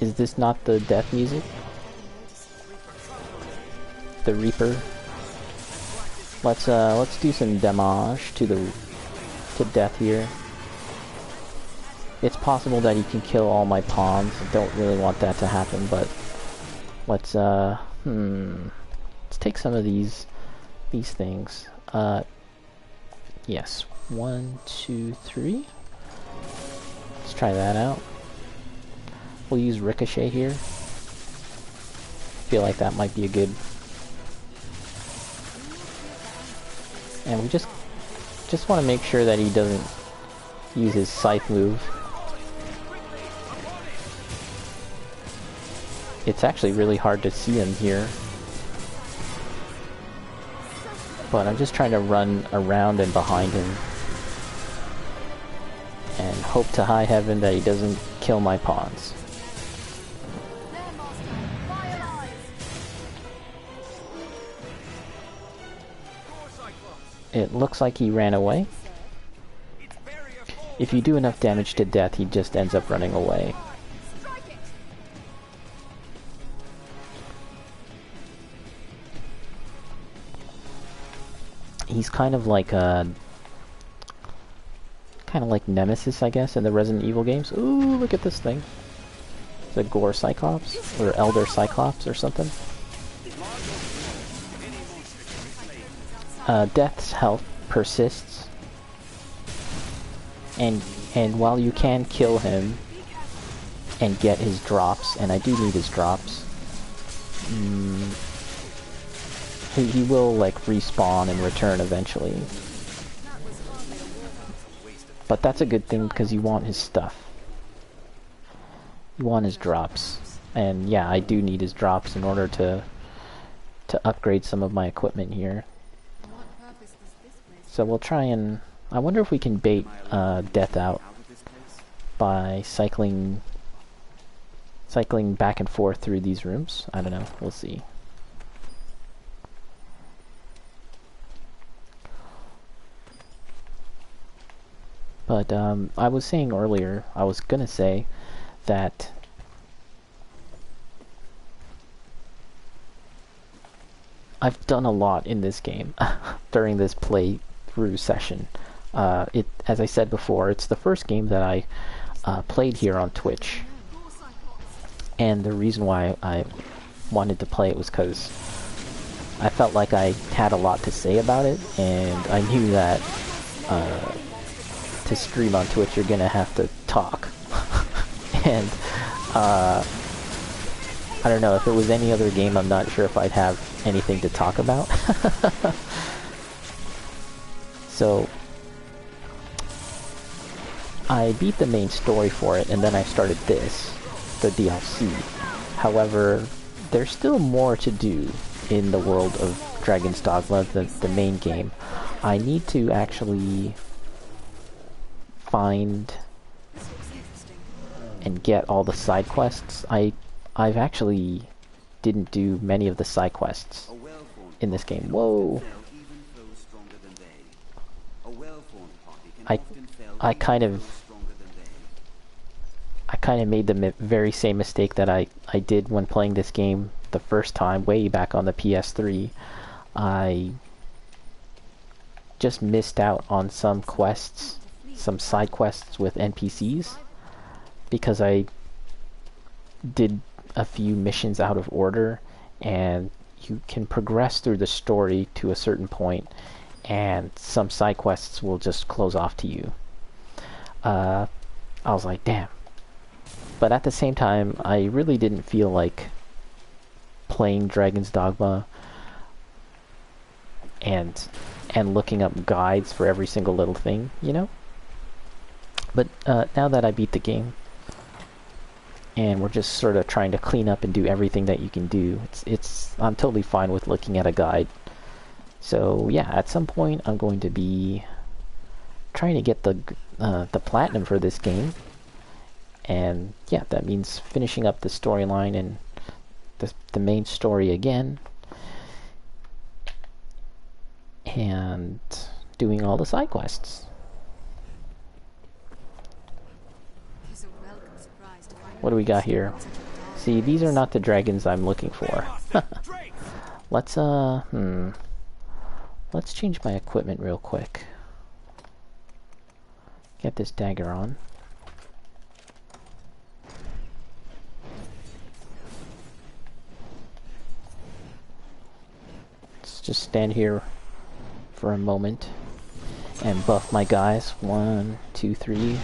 is this not the death music? The Reaper. Let's do some damage to death here. It's possible that he can kill all my pawns. I don't really want that to happen, but let's take some of these things. Yes. 1, 2, 3. Let's try that out. We'll use Ricochet here. Feel like that might be a good. And we just want to make sure that he doesn't use his scythe move. It's actually really hard to see him here. But I'm just trying to run around and behind him. And hope to high heaven that he doesn't kill my pawns. It looks like he ran away. If you do enough damage to death, he just ends up running away. He's kind of like Nemesis, I guess, in the Resident Evil games. Ooh, look at this thing. It's a Gore Cyclops, or Elder Cyclops, or something. Death's health persists, and while you can kill him and get his drops, and I do need his drops, he will like respawn and return eventually. But that's a good thing because you want his stuff. You want his drops, and yeah, I do need his drops in order to upgrade some of my equipment here. So we'll try and... I wonder if we can bait Death out by cycling back and forth through these rooms. I don't know. We'll see. But I was saying earlier, I was gonna say that I've done a lot in this game during this playthrough session. As I said before, it's the first game that I played here on Twitch, and the reason why I wanted to play it was because I felt like I had a lot to say about it, and I knew that to stream on Twitch you're gonna have to talk. And I don't know, if it was any other game, I'm not sure if I'd have anything to talk about. So I beat the main story for it, and then I started this, the DLC. However, there's still more to do in the world of Dragon's Dogma, the main game. I need to actually find This looks interesting. and get all the side quests. I've actually didn't do many of the side quests A well-formed in this game. party Whoa! can often fell even foes stronger than they. A well-formed party can I- often fell I even kind of- foes stronger than they. I kind of made the very same mistake that I did when playing this game the first time, way back on the PS3. I just missed out on some quests, some side quests with NPCs, because I did a few missions out of order, and you can progress through the story to a certain point, and some side quests will just close off to you. I was like, damn. But at the same time, I really didn't feel like playing Dragon's Dogma and looking up guides for every single little thing, you know? But now that I beat the game, and we're just sort of trying to clean up and do everything that you can do, I'm totally fine with looking at a guide. So yeah, at some point I'm going to be trying to get the platinum for this game, and yeah, that means finishing up the storyline and the main story again, and doing all the side quests. It's a welcome surprise to find What do we got here? such a dark See, these are place. not the dragons I'm looking for. Let's let's change my equipment real quick. Get this dagger on. Let's just stand here for a moment and buff my guys. 1, 2, 3.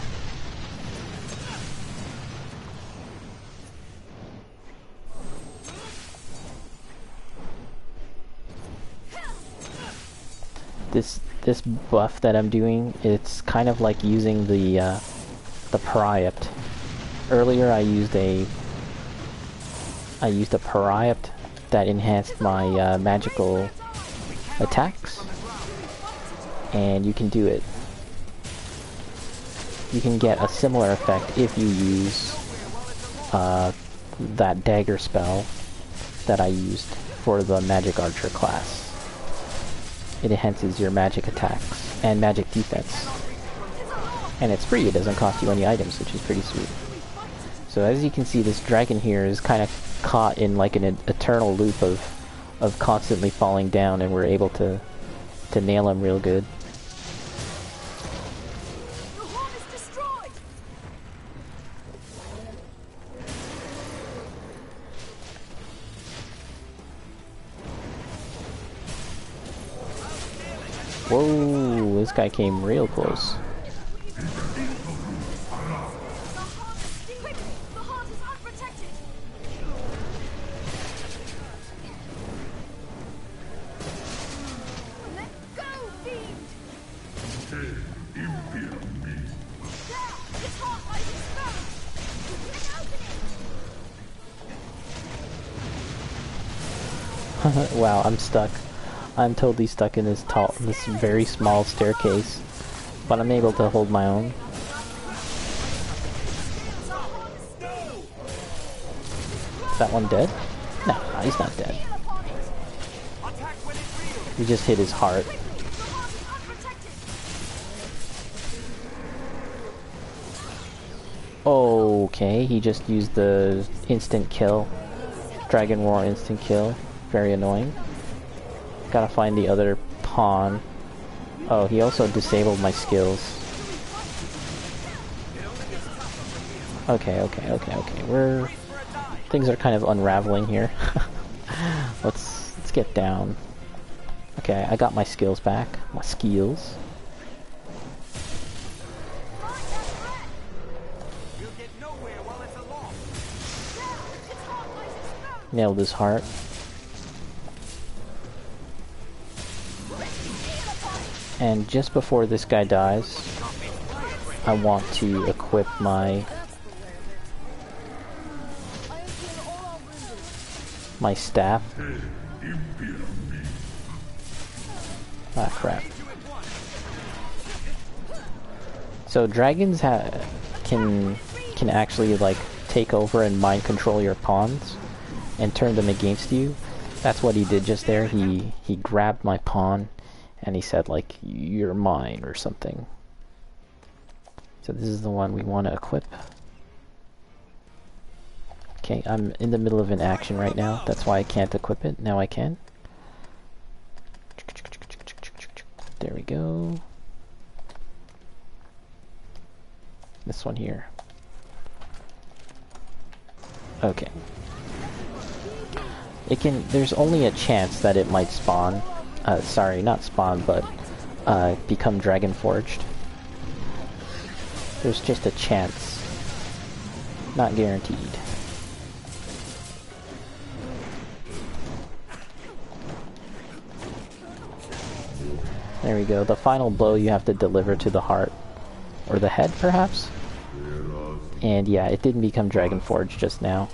This buff that I'm doing, it's kind of like using the Pariept. Earlier I used a Pariept that enhanced my magical attacks, and you can do it. You can get a similar effect if you use that dagger spell that I used for the magic archer class. It enhances your magic attacks and magic defense. And it's free, it doesn't cost you any items, which is pretty sweet. So as you can see, this dragon here is kind of caught in like an eternal loop of constantly falling down, and we're able to nail him real good. The horn is destroyed. Whoa, this guy came real close. Quick, the heart is unprotected. Let go, fiend. There, its heart lies exposed. Wow, I'm stuck. I'm totally stuck in this very small staircase, but I'm able to hold my own. Is that one dead? No, he's not dead. We just hit his heart. Okay, he just used the instant kill. Dragon Roar instant kill. Very annoying. Gotta find the other pawn. Oh, he also disabled my skills. Okay. Things are kind of unraveling here. Let's get down. Okay, I got my skills back. My skills. Nailed his heart. And just before this guy dies, I want to equip my staff. Ah, crap. So dragons can actually like take over and mind control your pawns and turn them against you. That's what he did just there. He grabbed my pawn and he said like, "You're mine," or something. So this is the one we want to equip. Okay, I'm in the middle of an action right now. That's why I can't equip it. Now I can. There we go. This one here. Okay. There's only a chance that it might spawn. Sorry, not spawn, but become Dragon Forged. There's just a chance. Not guaranteed. There we go. The final blow you have to deliver to the heart. Or the head, perhaps? And yeah, it didn't become Dragon Forge just now.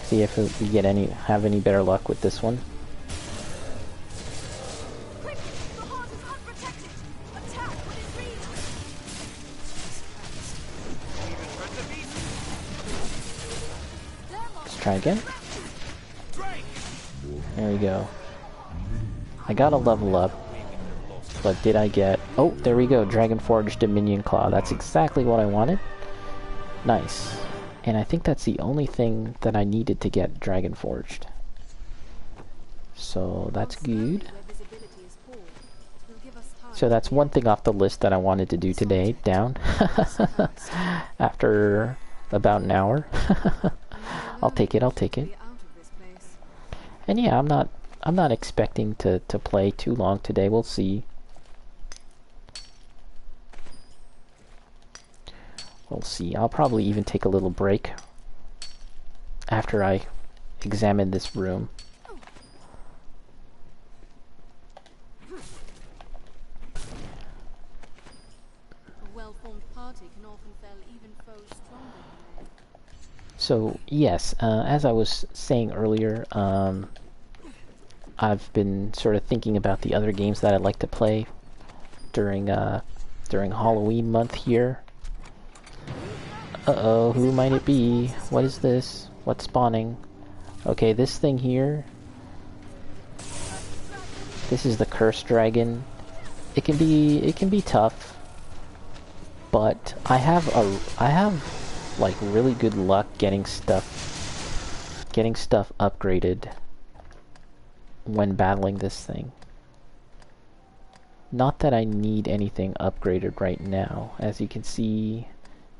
See if we get have any better luck with this one. Let's try again. There we go. I got a level up, but did I get... Oh, there we go, Dragon Forge Dominion Claw. That's exactly what I wanted. Nice. And I think that's the only thing that I needed to get Dragon Forged. So that's good. So that's one thing off the list that I wanted to do today, down. After about an hour. I'll take it, I'll take it. And yeah, I'm not expecting to play too long today. We'll see. We'll see. I'll probably even take a little break after I examine this room. A well-formed party can often fell even foes stronger than they. So yes, as I was saying earlier, I've been sort of thinking about the other games that I'd like to play during Halloween month here. Uh-oh, who might it be? What is this? What's spawning? Okay, this thing here. This is the Cursed Dragon. It can be tough, but I have like really good luck getting stuff upgraded when battling this thing. Not that I need anything upgraded right now. As you can see,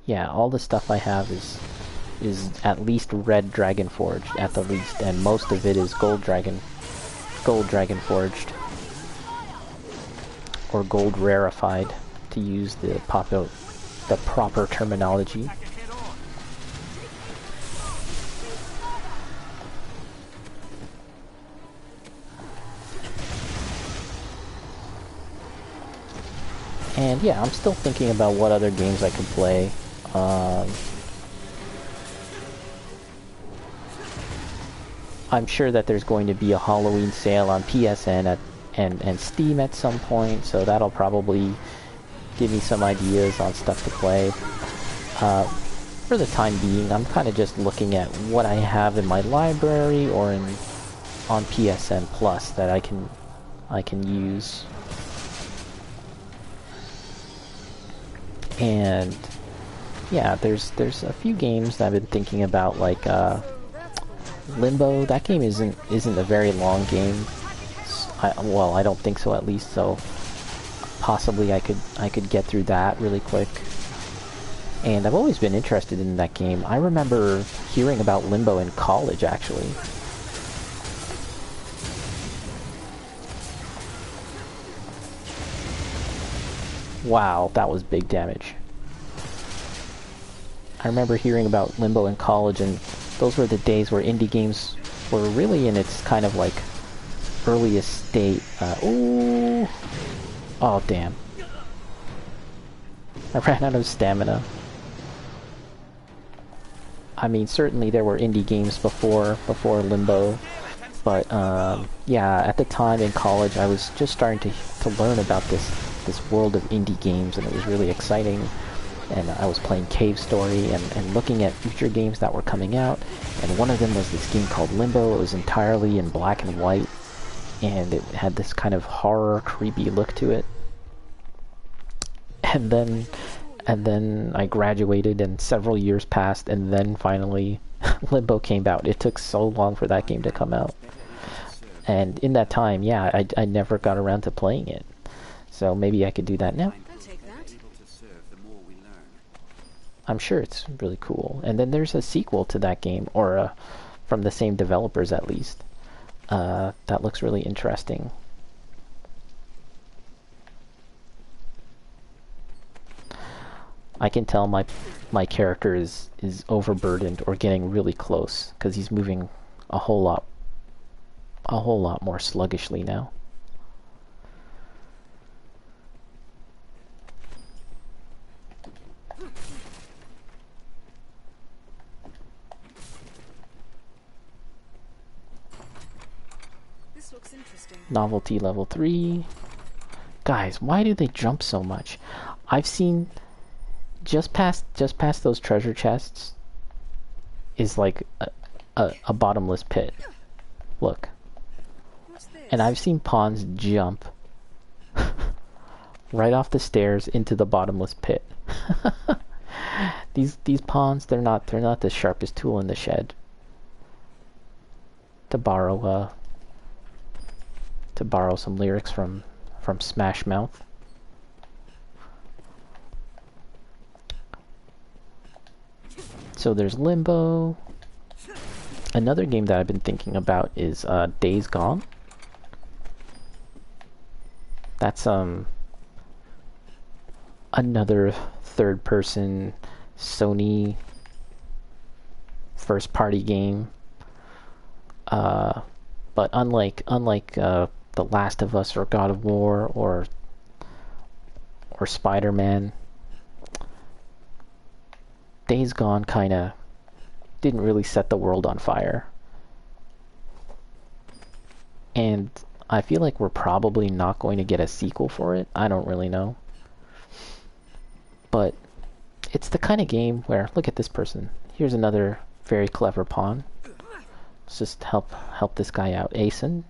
yeah, all the stuff I have is at least red Dragon Forged at the least, and most of it is gold Dragon Forged, or gold rarefied, to use the proper terminology. And yeah, I'm still thinking about what other games I could play. I'm sure that there's going to be a Halloween sale on PSN and Steam at some point, so that'll probably give me some ideas on stuff to play. For the time being, I'm kind of just looking at what I have in my library or on PSN Plus that I can use. And yeah, there's a few games that I've been thinking about, like Limbo. That game isn't a very long game. Well, I don't think so, at least. So possibly I could get through that really quick. And I've always been interested in that game. I remember hearing about Limbo in college, actually. Wow, that was big damage. I remember hearing about Limbo in college, and those were the days where indie games were really in its kind of like earliest state. Ooh! Oh, damn. I ran out of stamina. I mean, certainly there were indie games before Limbo, but yeah, at the time in college I was just starting to to learn about this world of indie games, and it was really exciting. And I was playing Cave Story and looking at future games that were coming out, and one of them was this game called Limbo. It was entirely in black and white, and it had this kind of horror, creepy look to it. And then I graduated, and several years passed, and then finally Limbo came out. It took so long for that game to come out. And in that time, yeah, I never got around to playing it. So maybe I could do that now. I'll take that. I'm sure it's really cool. And then there's a sequel to that game, or from the same developers at least. That looks really interesting. I can tell my character is overburdened or getting really close, because he's moving a whole lot more sluggishly now. This looks interesting. Novelty level 3. Guys, why do they jump so much? I've seen just past those treasure chests is like a bottomless pit. Look. What's this? And I've seen pawns jump right off the stairs into the bottomless pit. These pawns, they're not the sharpest tool in the shed. To borrow some lyrics from Smash Mouth. So there's Limbo. Another game that I've been thinking about is Days Gone. That's another third-person Sony first-party game. But unlike The Last of Us or God of War or Spider-Man, Days Gone kinda didn't really set the world on fire. And I feel like we're probably not going to get a sequel for it. I don't really know. But it's the kind of game where, look at this person. Here's another very clever pawn. Let's just help this guy out. Arisen.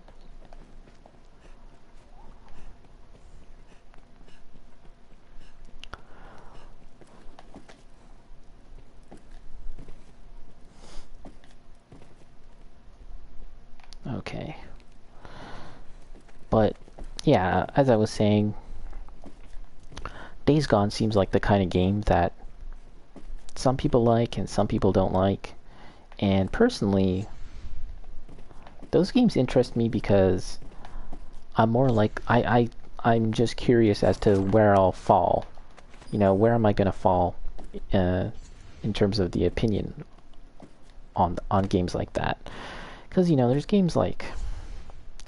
Okay. But yeah, as I was saying, Days Gone seems like the kind of game that some people like and some people don't like. And personally, those games interest me because I'm more like I'm just curious as to where I'll fall. You know, where am I going to fall in terms of the opinion on games like that? Because, you know, there's games like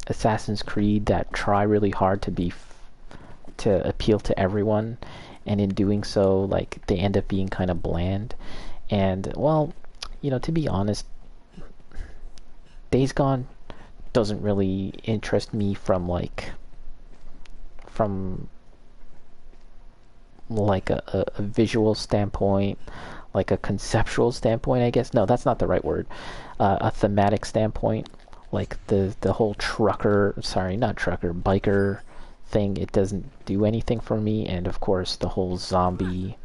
Assassin's Creed that try really hard to appeal to everyone, and in doing so, like, they end up being kind of bland. And, well, you know, to be honest, Days Gone doesn't really interest me from a visual standpoint, like a conceptual standpoint, I guess. No, that's not the right word. A thematic standpoint, like the whole biker thing. It doesn't do anything for me. And of course, the whole zombie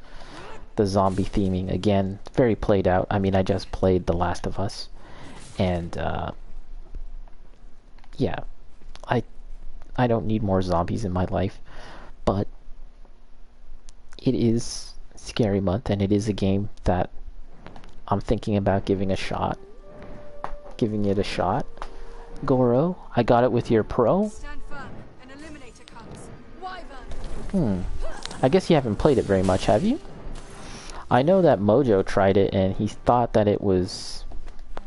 theming, again, very played out. I mean, I just played The Last of Us, and yeah, I don't need more zombies in my life, but it is Scary Month, and it is a game that I'm thinking about giving it a shot. Goro, I got it with your pro. Stand firm. An eliminator comes. Wyvern. I guess you haven't played it very much, have you? I know that Mojo tried it and he thought that it was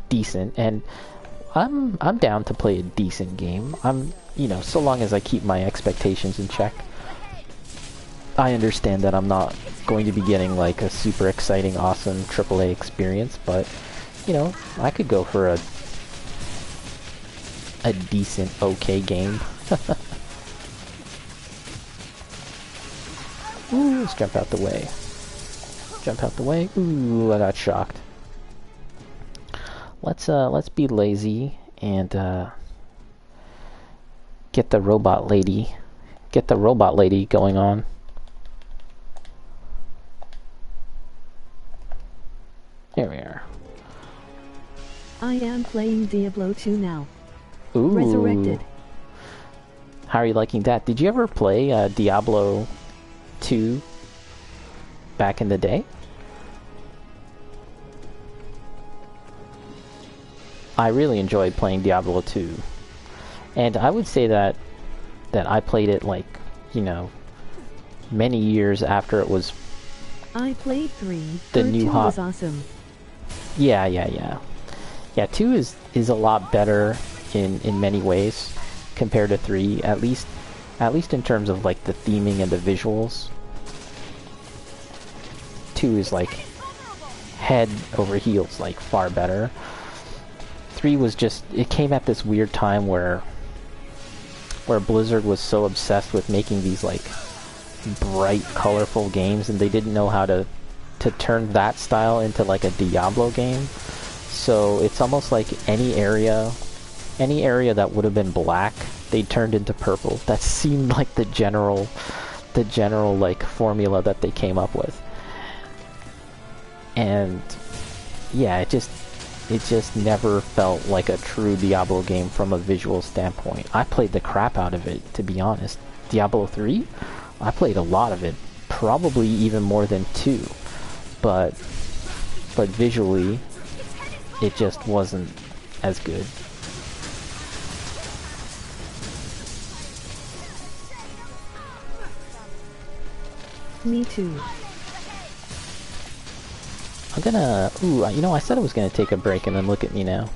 decent, and I'm down to play a decent game. You know, so long as I keep my expectations in check. I understand that I'm not going to be getting like a super exciting, awesome AAA experience, but you know, I could go for a decent, okay game. Let's jump out the way. Jump out the way. Ooh, I got shocked. Let's be lazy and get the robot lady going on. Here we are. I am playing Diablo 2 now. Ooh. Resurrected. How are you liking that? Did you ever play Diablo 2 back in the day? I really enjoyed playing Diablo 2. And I would say that I played it like, you know, many years after it was I played 3. the new 2 hot. was awesome. Yeah. Yeah, 2 is a lot better in many ways compared to 3, at least in terms of like the theming and the visuals. 2 is like head over heels, like far better. 3 was just, it came at this weird time where Blizzard was so obsessed with making these like bright, colorful games, and they didn't know how to turn that style into like a Diablo game. So it's almost like any area that would have been black, they turned into purple. That seemed like the general like formula that they came up with. And yeah, it just never felt like a true Diablo game from a visual standpoint. I played the crap out of it, to be honest. Diablo 3, I played a lot of it, probably even more than 2. But visually, it just wasn't as good. Me too. I'm gonna... Ooh, you know, I said I was gonna take a break, and then look at me now.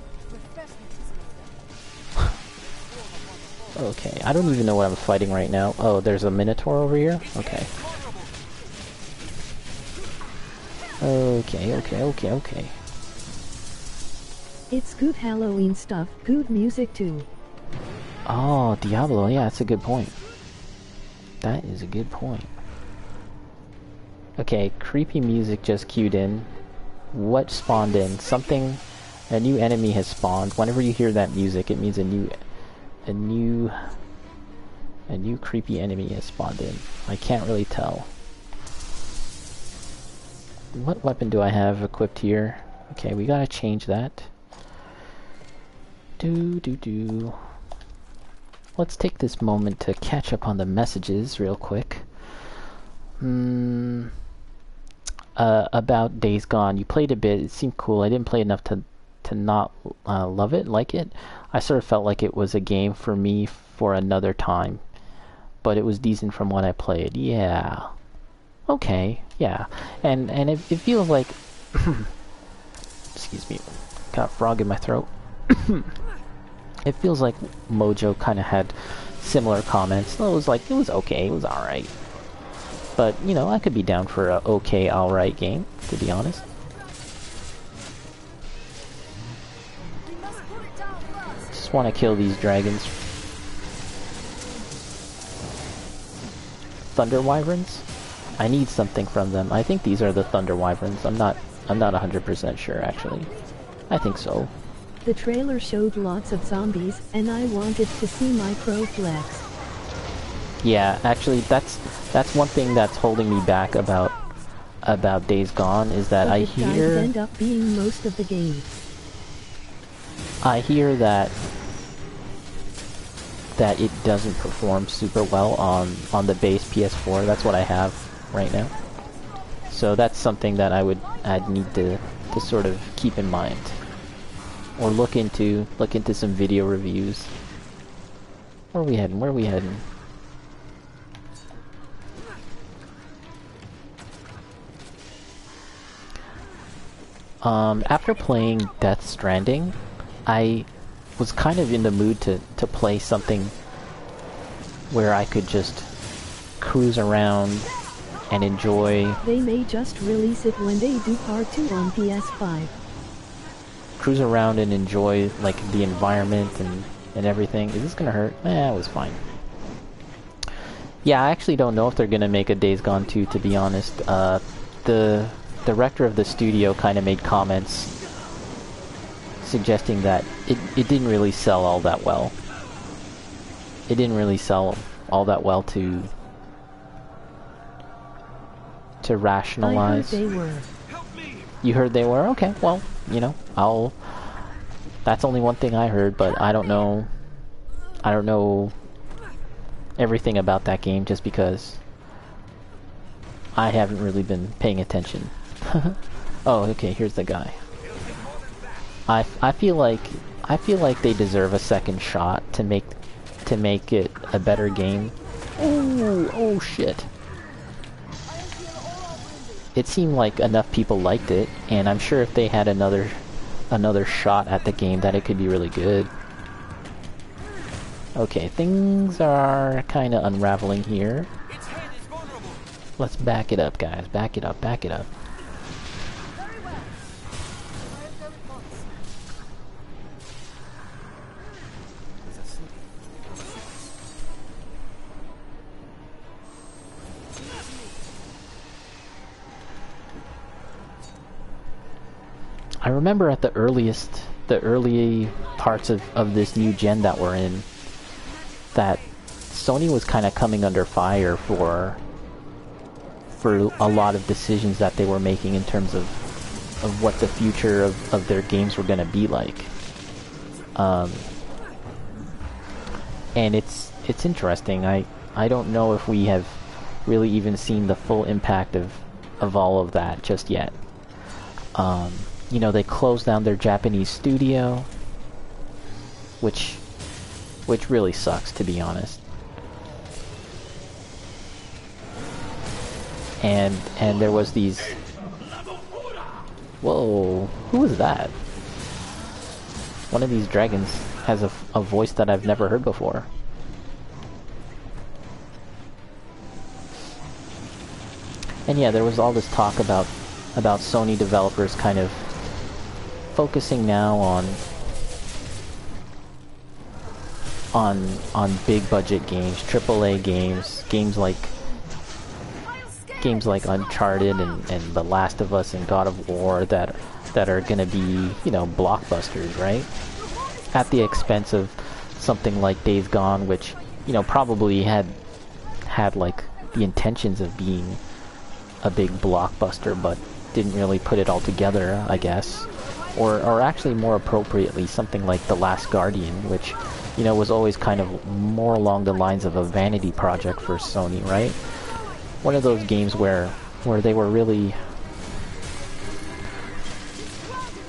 Okay, I don't even know what I'm fighting right now. Oh, there's a Minotaur over here? Okay. Okay. It's good Halloween stuff, good music too. Oh, Diablo, yeah, that's a good point. That is a good point. Okay, creepy music just queued in. What spawned in? Something, a new enemy has spawned. Whenever you hear that music, it means a new creepy enemy has spawned in. I can't really tell. What weapon do I have equipped here? Okay, we gotta change that. Let's take this moment to catch up on the messages real quick. About Days Gone. You played a bit, it seemed cool. I didn't play enough to not like it. I sort of felt like it was a game for me for another time. But it was decent from what I played. Yeah. Okay, yeah. And it feels like... Excuse me. Got a frog in my throat. It feels like Mojo kind of had similar comments. It was okay, it was alright. But, you know, I could be down for a okay, alright game, to be honest. Just want to kill these dragons. Thunder Wyverns? I need something from them. I think these are the Thunder Wyverns. I'm not 100% sure, actually. I think so. The trailer showed lots of zombies, and I wanted to see my pro flex. Yeah, actually, that's one thing that's holding me back about Days Gone, is that I hear... guys end up being most of the game. I hear that it doesn't perform super well on the base PS4. That's what I have right now. So that's something that I'd need to sort of keep in mind, or look into some video reviews. Where are we heading? After playing Death Stranding, I was kind of in the mood to play something where I could just cruise around and enjoy... They may just release it when they do part 2 on PS5. Cruise around and enjoy, like, the environment and everything. Is this gonna hurt? It was fine. Yeah, I actually don't know if they're gonna make a Days Gone 2, to be honest. The director of the studio kind of made comments suggesting that it didn't really sell all that well. It didn't really sell all that well to rationalize. I heard they were. You heard they were? Okay, well, you know, that's only one thing I heard, but I don't know everything about that game just because I haven't really been paying attention. Oh, okay, here's the guy. I feel like they deserve a second shot to make it a better game. Oh shit. It seemed like enough people liked it, and I'm sure if they had another shot at the game that it could be really good. Okay, things are kind of unraveling here. Let's back it up, guys. Back it up, back it up. I remember at the early parts of this new gen that we're in, that Sony was kind of coming under fire for a lot of decisions that they were making in terms of what the future of their games were going to be like. And it's interesting. I don't know if we have really even seen the full impact of all of that just yet. You know, they closed down their Japanese studio, which really sucks, to be honest. And there was these... Whoa, who is that? One of these dragons has a voice that I've never heard before. And yeah, there was all this talk about Sony developers kind of focusing now on big budget games, AAA games, games like Uncharted and The Last of Us and God of War that are going to be, you know, blockbusters, right? At the expense of something like Days Gone, which, you know, probably had like the intentions of being a big blockbuster, but didn't really put it all together, I guess. Or actually, more appropriately, something like The Last Guardian, which, you know, was always kind of more along the lines of a vanity project for Sony, right? One of those games where they were really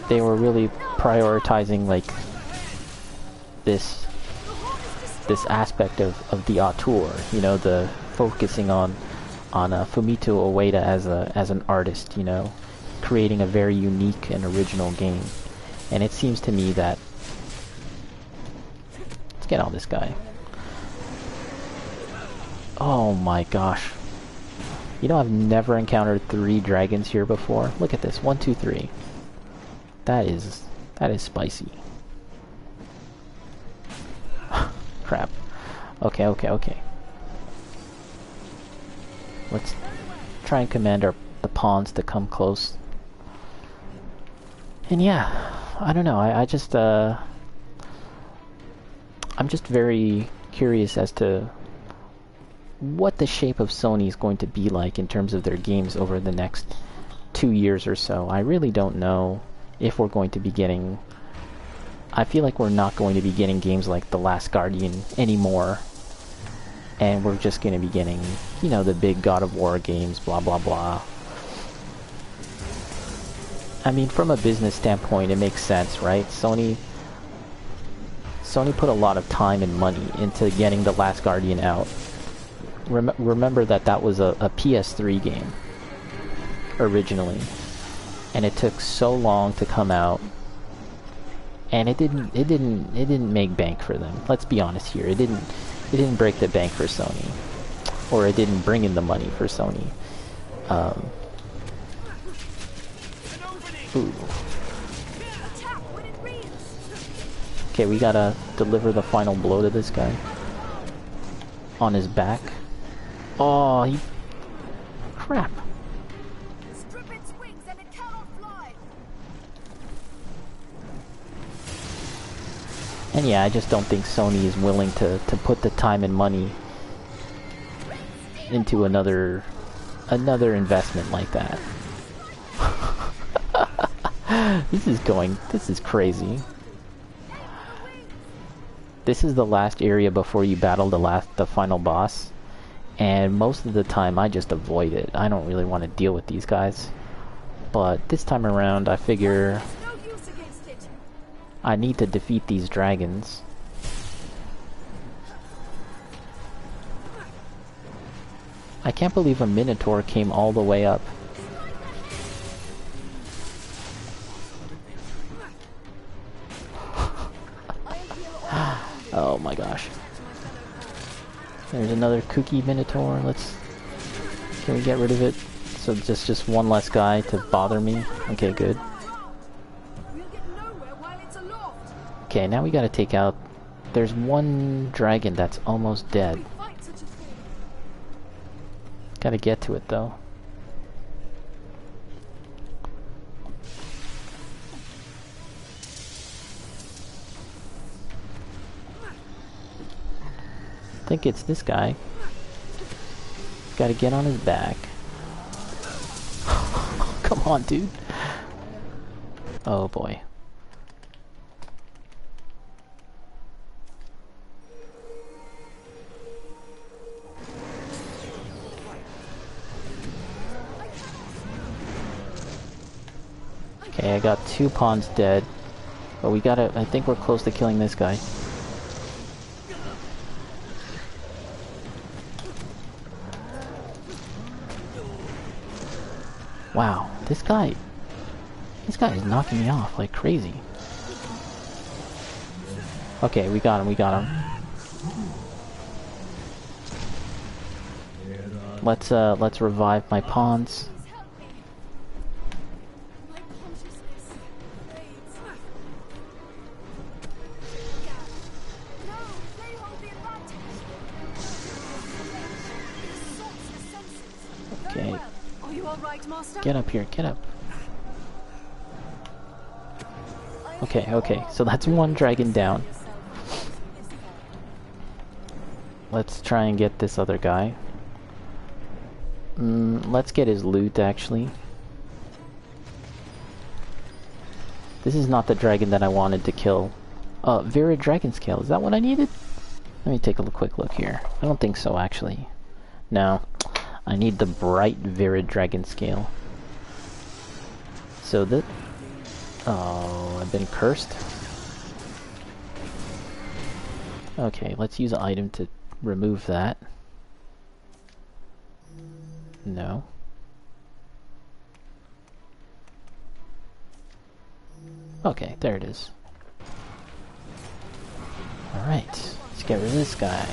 prioritizing like this aspect of the auteur, you know, the focusing on Fumito Ueda as an artist, you know, creating a very unique and original game. And it seems to me that... Let's get on this guy. Oh my gosh. You know, I've never encountered 3 dragons here before. Look at this. 1, 2, 3. That is spicy. Crap. Okay. Let's try and command the pawns to come close. And yeah, I don't know. I'm just very curious as to what the shape of Sony is going to be like in terms of their games over the next 2 years or so. I really don't know if we're going to be getting... I feel like we're not going to be getting games like The Last Guardian anymore. And we're just going to be getting, you know, the big God of War games, blah blah blah. I mean, from a business standpoint, it makes sense, right? Sony put a lot of time and money into getting The Last Guardian out. Remember that was a PS3 game originally, and it took so long to come out, and it didn't make bank for them. Let's be honest here. It didn't break the bank for Sony, or it didn't bring in the money for Sony. Ooh. Okay, we gotta deliver the final blow to this guy on his back. Oh, he... Crap. Strip its wings and it cannot fly. And yeah, I just don't think Sony is willing to put the time and money into another investment like that. This is crazy. This is the last area before you battle the final boss, and most of the time I just avoid it. I don't really want to deal with these guys. But this time around, I figure No use against it. I need to defeat these dragons. I can't believe a Minotaur came all the way up. Oh my gosh. There's another kooky Minotaur. Can we get rid of it? So just one less guy to bother me? Okay, good. We'll get nowhere while it's aloft. Okay, now we gotta take out... There's one dragon that's almost dead. We fight such a thing. Gotta get to it though. I think it's this guy. Gotta get on his back. Come on, dude. Oh boy. Okay, I got 2 pawns dead. But we gotta... I think we're close to killing this guy. Wow, this guy is knocking me off like crazy. Okay, we got him. Let's revive my pawns. Please help me. My consciousness fades. No, they hold the advantage. It assaults the senses. Very Okay. well. Are you all right, Master? Get up here, get up. Okay, so that's one dragon down. Let's try and get this other guy. Let's get his loot, actually. This is not the dragon that I wanted to kill. Virid Dragon Scale, is that what I needed? Let me take a quick look here. I don't think so, actually. No. I need the bright Virid Dragon Scale. So that... Oh, I've been cursed. Okay, let's use an item to remove that. No. Okay, there it is. Alright, let's get rid of this guy.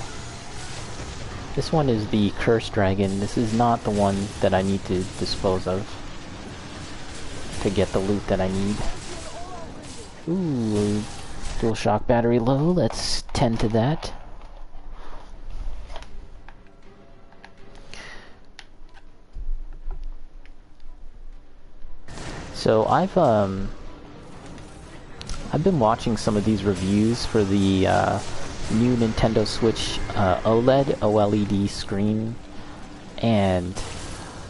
This one is the cursed dragon. This is not the one that I need to dispose of to get the loot that I need. Ooh, dual shock battery low. Let's tend to that. So I've been watching some of these reviews for the new Nintendo Switch OLED screen, and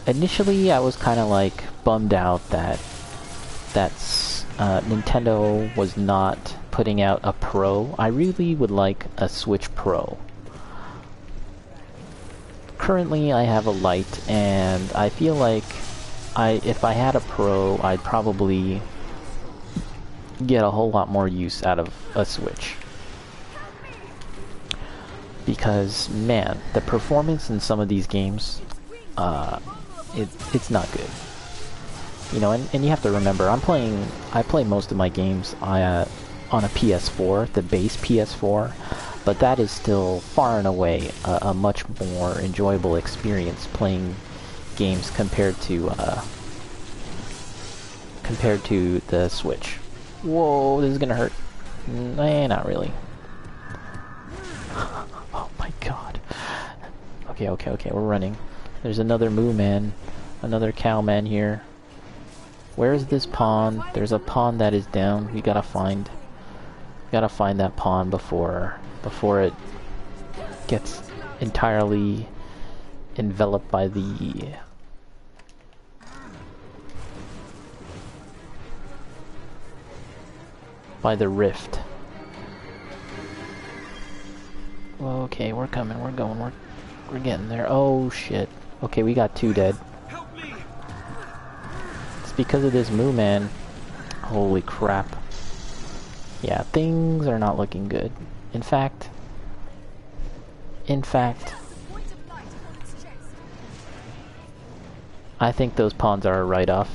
initially I was kind of like bummed out that Nintendo was not putting out a Pro. I really would like a Switch Pro. Currently I have a Lite, and I feel like if I had a Pro, I'd probably get a whole lot more use out of a Switch. Because, man, the performance in some of these games, it's not good. You know, and you have to remember, I play most of my games on a PS4, the base PS4, but that is still far and away a much more enjoyable experience playing games compared to the Switch. Whoa, this is gonna hurt. Nah, not really. Oh my god. Okay, we're running. There's another moo man. Another cow man here. Where is this pawn? There's a pawn that is down. We gotta find that pawn before it gets entirely enveloped by the rift. Okay, we're coming, we're going, we're getting there. Oh shit. Okay, we got 2 dead. It's because of this moo man. Holy crap. Yeah, things are not looking good. In fact, I think those pawns are a write-off.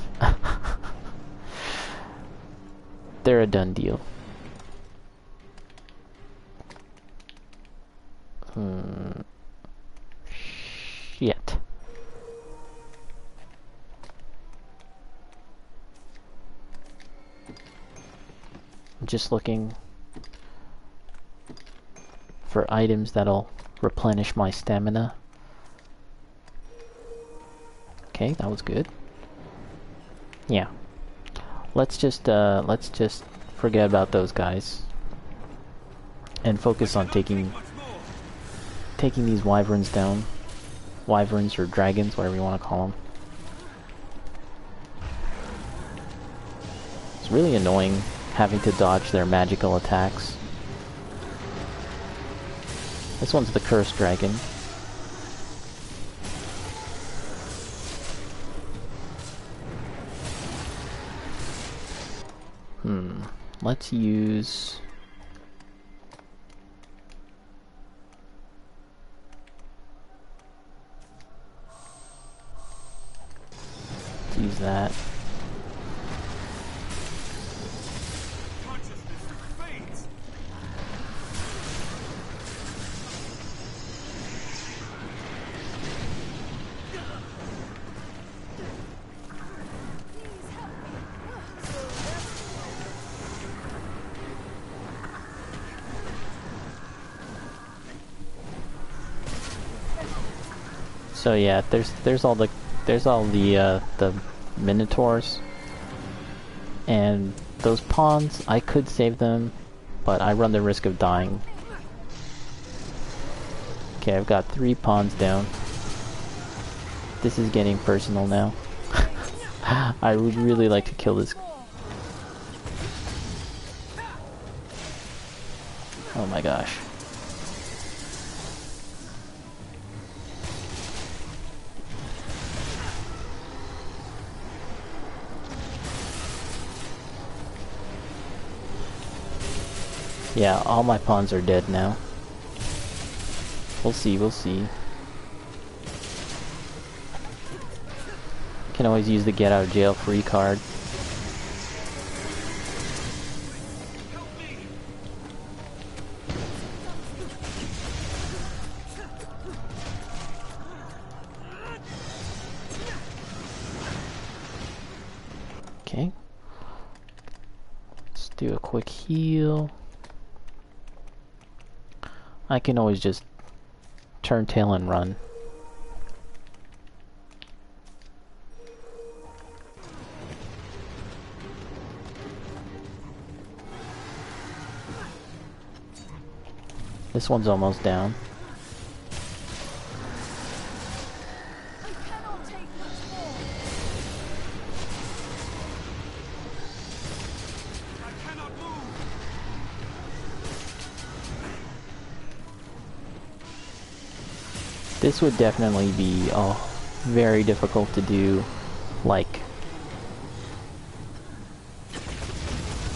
They're a done deal. Shit. I'm just looking for items that'll replenish my stamina. Okay, that was good. Yeah. Let's just forget about those guys and focus on taking these wyverns down. Wyverns or dragons, whatever you want to call them. It's really annoying having to dodge their magical attacks. This one's the cursed dragon. Let's use... use that. So yeah, there's all the minotaurs, and those pawns, I could save them, but I run the risk of dying. Okay, I've got 3 pawns down. This is getting personal now. I would really like to kill this. Oh my gosh. Yeah, all my pawns are dead now. We'll see, we'll see. Can always use the get out of jail free card. Okay. Let's do a quick heal. I can always just turn tail and run. This one's almost down. This would definitely be very difficult to do, like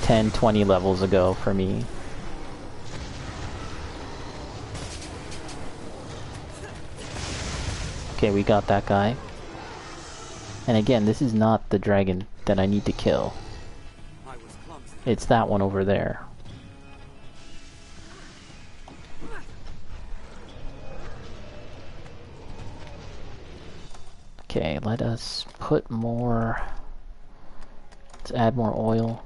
10, 20 levels ago for me. Okay, we got that guy. And again, this is not the dragon that I need to kill. It's that one over there. Okay, let us put more... Let's add more oil.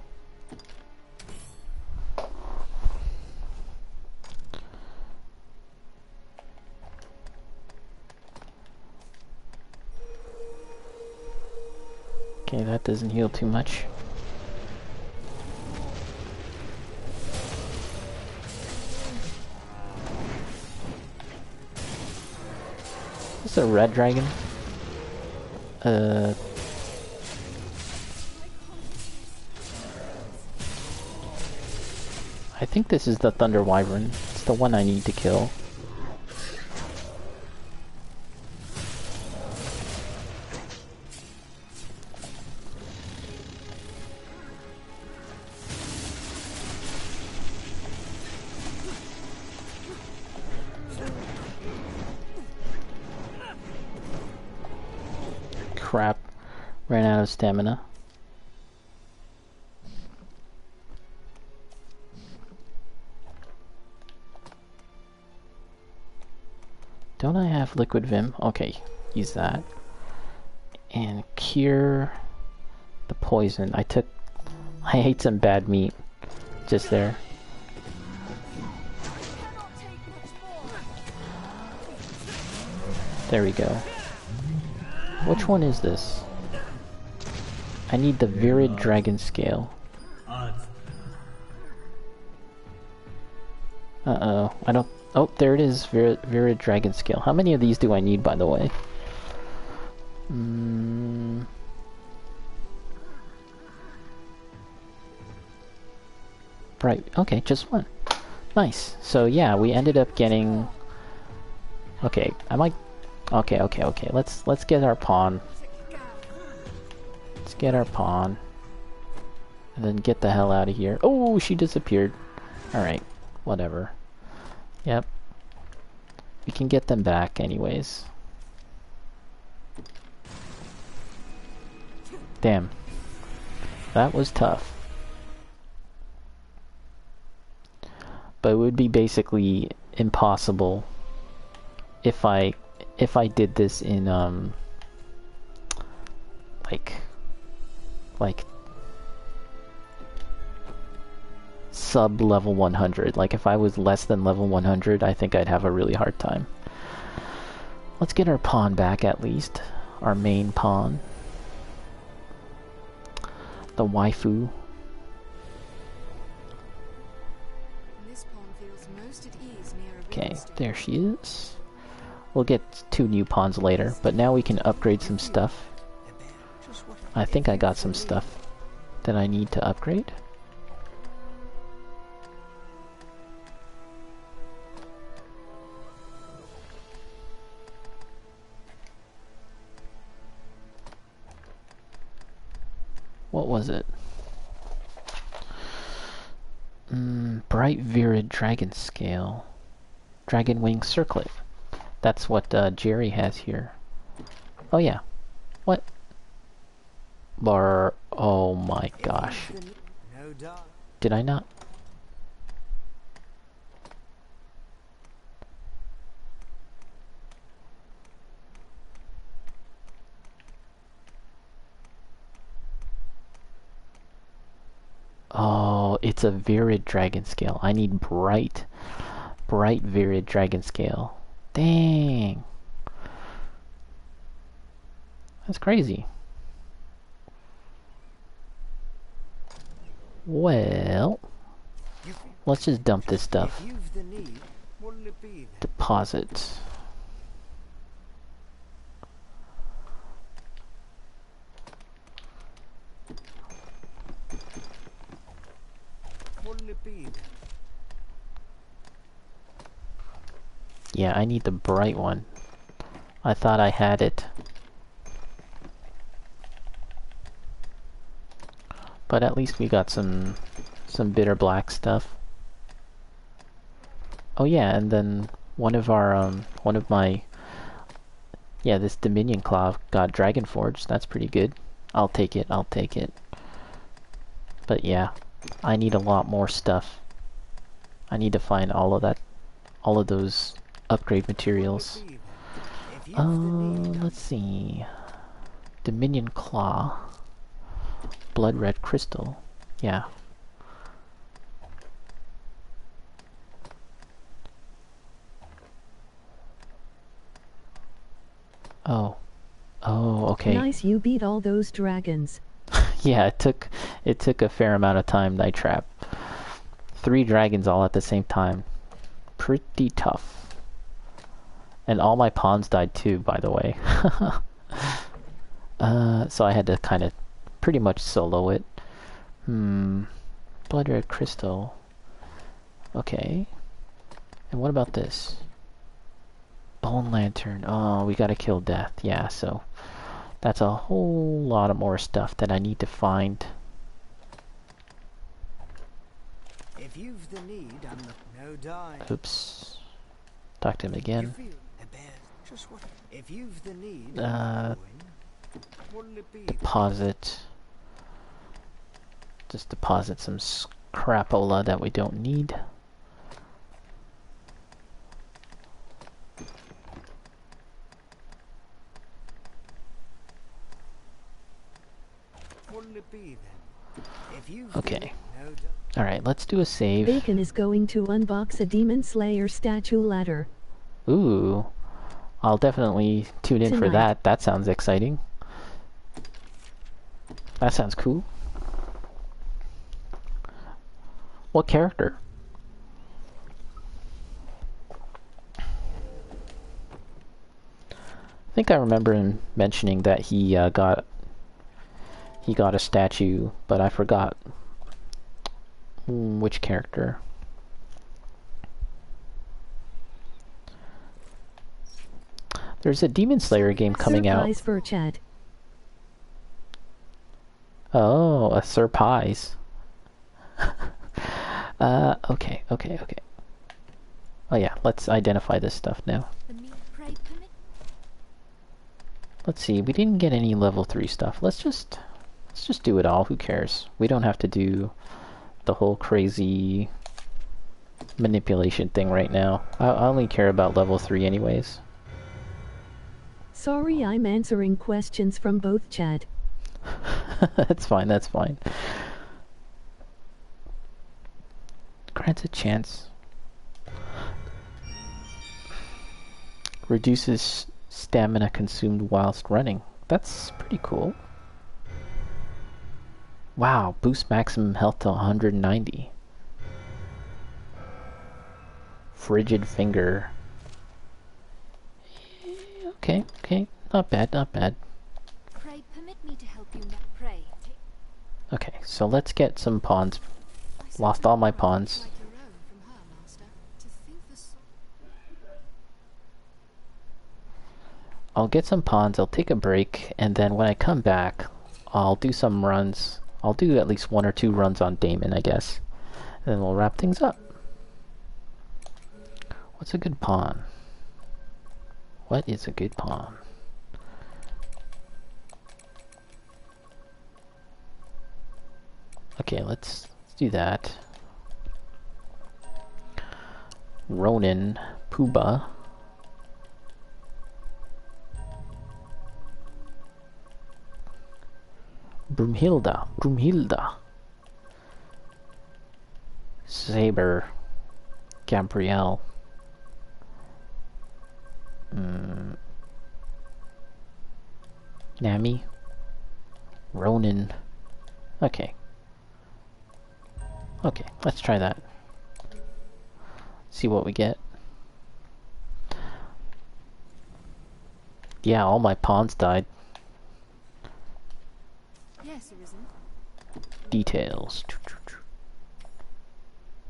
Okay, that doesn't heal too much. Is this a red dragon? I think this is the Thunder Wyvern. It's the one I need to kill. Crap. Ran out of stamina. Don't I have liquid vim? Okay, use that. And cure the poison. I ate some bad meat just there. There we go. Which one is this? I need the Virid Dragon Scale. Uh-oh, I don't... Oh, there it is, Virid Dragon Scale. How many of these do I need, by the way? Right, okay, just one. Nice. So yeah, we ended up getting... Okay, I might... Okay, let's get our pawn. Let's get our pawn. And then get the hell out of here. Oh, she disappeared. Alright, whatever. Yep. We can get them back anyways. Damn. That was tough. But it would be basically impossible if I did this in like sub level 100. Like if I was less than level 100, I think I'd have a really hard time. Let's get our pawn back at least. Our main pawn. The waifu. This pawn feels most at ease near a Okay, river. there she is. We'll get 2 new pawns later, but now we can upgrade some stuff. I think I got some stuff that I need to upgrade. What was it? Bright Virid Dragon Scale. Dragon Wing Circlet. That's what Jerry has here. Oh yeah. What? Bar. Oh my gosh. No doubt. Did I not? Oh, it's a Virid Dragon Scale. I need bright Virid Dragon Scale. Dang. That's crazy. Well, let's just dump this stuff. If you've the need, what'll it be then? Deposit. What'll it be then? Yeah, I need the bright one. I thought I had it. But at least we got some bitter black stuff. Oh yeah, and then one of my this Dominion Claw got Dragon Forge. That's pretty good. I'll take it. But yeah, I need a lot more stuff. I need to find all of those upgrade materials. If you've the need, Let's see. Dominion Claw. Blood Red Crystal. Yeah. Oh, okay. Nice, you beat all those dragons. Yeah, it took a fair amount of time, Night Trap. 3 dragons all at the same time. Pretty tough. And all my pawns died too, by the way. So I had to kind of pretty much solo it. Blood red crystal. Okay. And what about this? Bone lantern. Oh, we gotta kill death. Yeah, so that's a whole lot of more stuff that I need to find. If you've the need and the no die. Oops. Talk to him again. You feel a bear. Just what? If you've the need. What'll it be? Deposit. Just deposit some scrapola that we don't need. What'll it be then? If you've Okay. no die. Alright, let's do a save. Bacon is going to unbox a Demon Slayer statue ladder. Ooh. I'll definitely tune in for Tonight. that. That sounds exciting. That sounds cool. What character? I think I remember him mentioning that he got a statue, but I forgot which character. There's a Demon Slayer game coming out. Surprise for Chad. Oh, a surprise. Okay. Oh yeah, let's identify this stuff now. The meat pray permit. Let's see, we didn't get any level 3 stuff. Let's just do it all, who cares? We don't have to do the whole crazy manipulation thing right now. I only care about level 3 anyways. Sorry, I'm answering questions from both Chad. That's fine, that's fine. Grants a chance. Reduces stamina consumed whilst running. That's pretty cool. Wow, boost maximum health to 190. Frigid finger. Okay, not bad. Pray permit me to help you. Pray. Okay, so let's get some pawns. Lost all my pawns. Like your own from her, master. To think the I'll get some pawns, I'll take a break, and then when I come back, I'll do some runs. I'll do at least 1 or 2 runs on Damon, I guess. And then we'll wrap things up. What's a good pawn? What is a good pawn? Okay, let's do that. Ronin, Puba. Broomhilda. Saber. Gabrielle. Nami. Ronin. Okay, let's try that. See what we get. Yeah, all my pawns died. yes, Arisen. Details.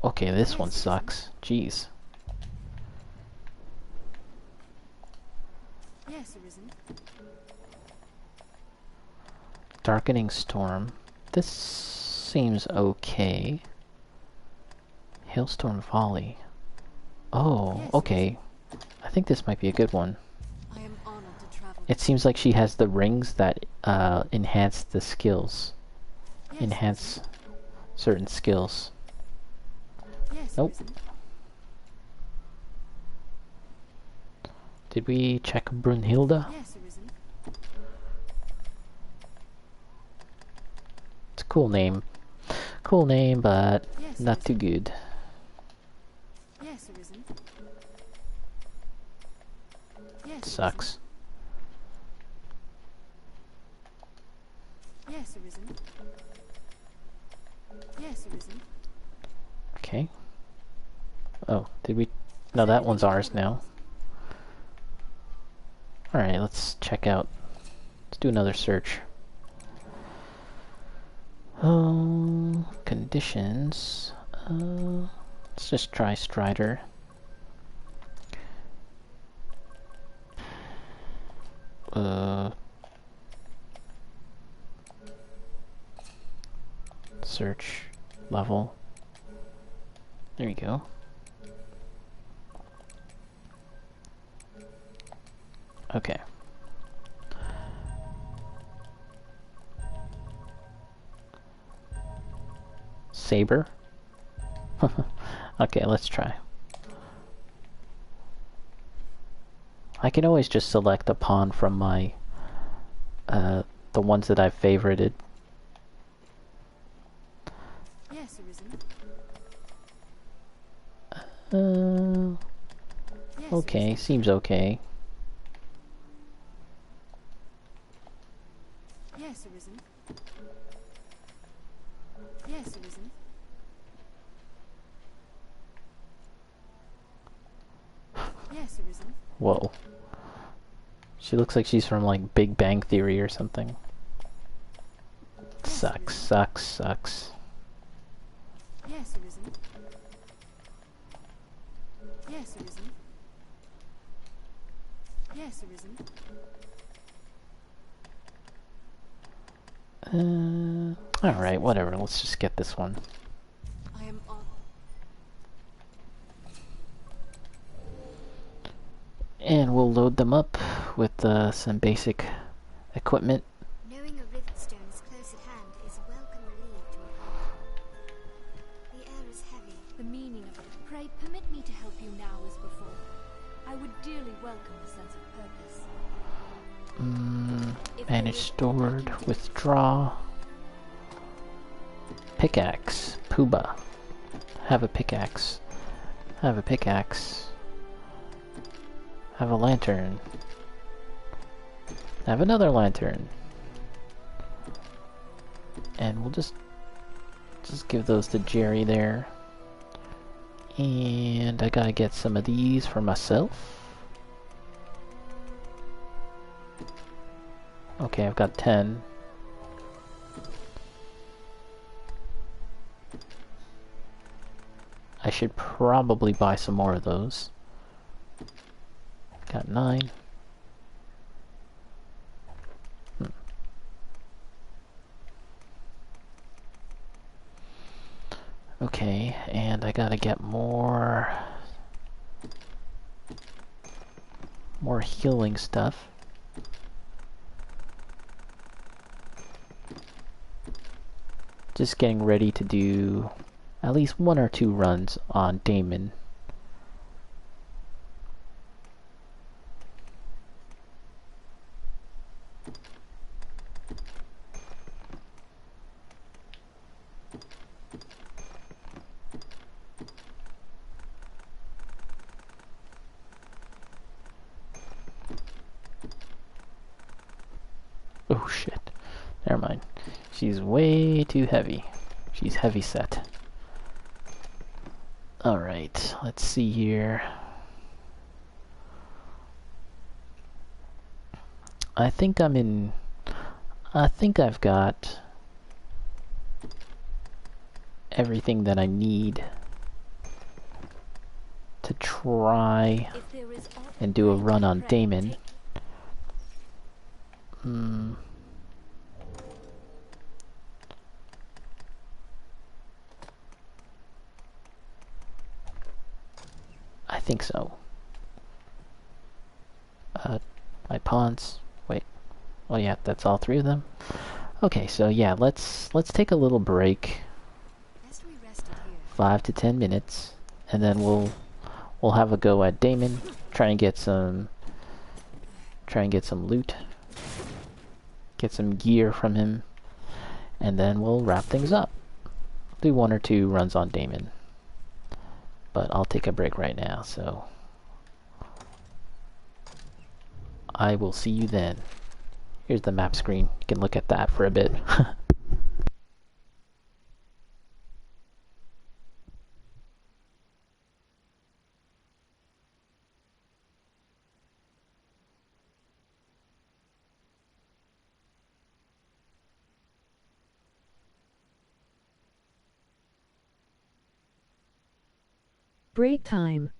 Okay, this one sucks. Jeez. Yes, Arisen. Darkening Storm. This seems okay. Hailstorm Volley. Oh, Yes, okay. I think this might be a good one. I am honored to travel. It seems like she has the rings that enhance the skills. Yes, Enhance certain skills. Yes, Nope. Arisen. Did we check Brunhilde? Yes, Arisen. It's a cool name. Cool name, but Yes, not too good. Yes, Arisen. Yes, Sucks. Yes, Arisen. Yes, Arisen. Okay. Oh, did we? No, that one's ours now. Alright, let's check out. Let's do another search. Conditions. Let's just try Strider. Search level. There you go. Okay. Saber. Okay, let's try. I can always just select a pawn from my the ones that I've favorited. Yes, Arisen. Yes, Okay, Arisen. seems okay. Yes, Arisen. Yes, Arisen. Yes, Arisen. Whoa. She looks like she's from like Big Bang Theory or something. Yes, Sucks, Arisen. sucks, sucks. Yes, Arisen. Yes, Arisen. Yes, Arisen. Alright, whatever. Let's just get this one. I am on. And we'll load them up with some basic equipment. Knowing a rivetstone is close at hand is a welcome relief to a heart. The air is heavy. The meaning of it. Pray permit me to help you now as before. I would dearly welcome a sense of purpose. Manage stored. Withdraw. Pickaxe. Pooba. Have a pickaxe. Have a pickaxe. Have a lantern. Have another lantern. And we'll just give those to Jerry there. And I gotta get some of these for myself. Okay, I've got 10. I should probably buy some more of those. Got 9. Okay, and I gotta get more healing stuff. Just getting ready to do at least 1 or 2 runs on Damon. Oh shit. Never mind. She's way too heavy. She's heavy set. Alright, let's see here. I think I've got everything that I need to try If there is aught and do a I run can on pray, Damon. take- I think so. My pawns. Wait. Oh yeah, that's all 3 of them. Okay, so yeah, let's take a little break, Lest we rested here. 5 to 10 minutes, and then we'll have a go at Damon. Try and get some loot, get some gear from him, and then we'll wrap things up. Do 1 or 2 runs on Damon. But I'll take a break right now, so I will see you then. Here's the map screen. You can look at that for a bit. Break time.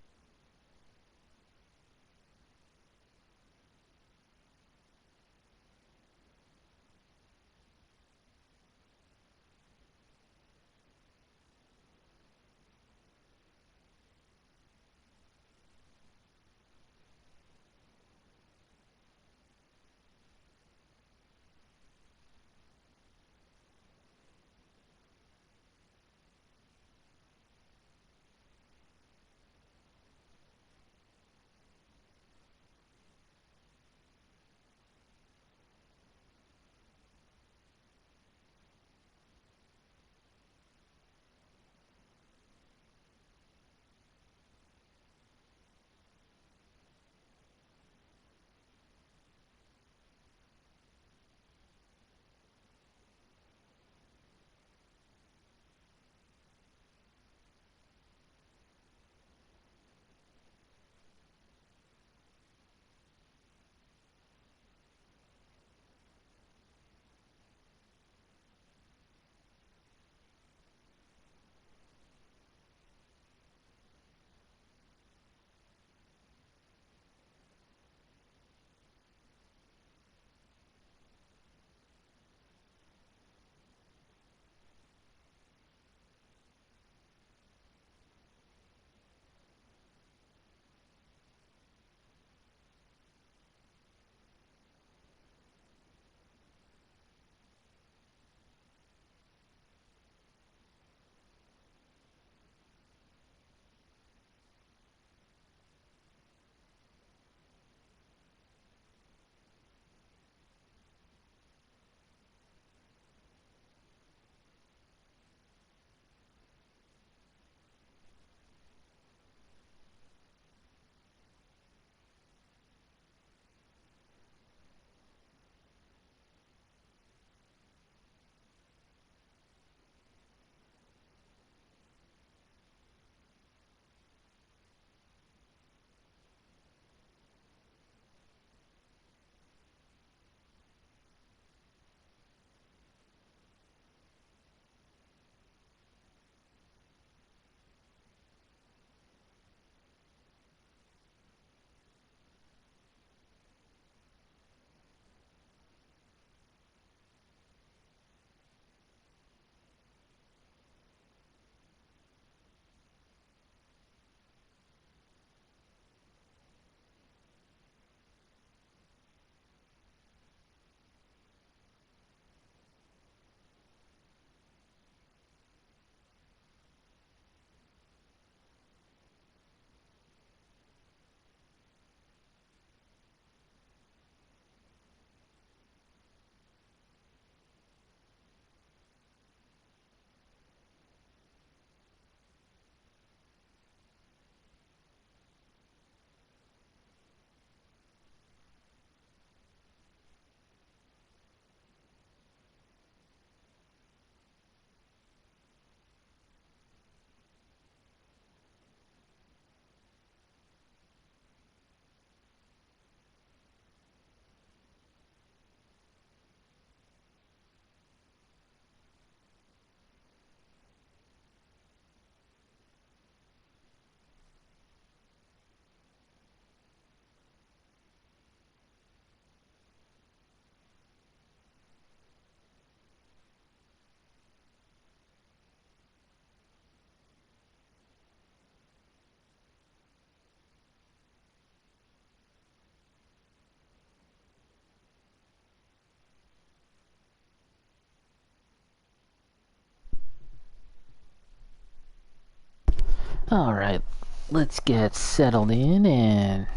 Alright, let's get settled in and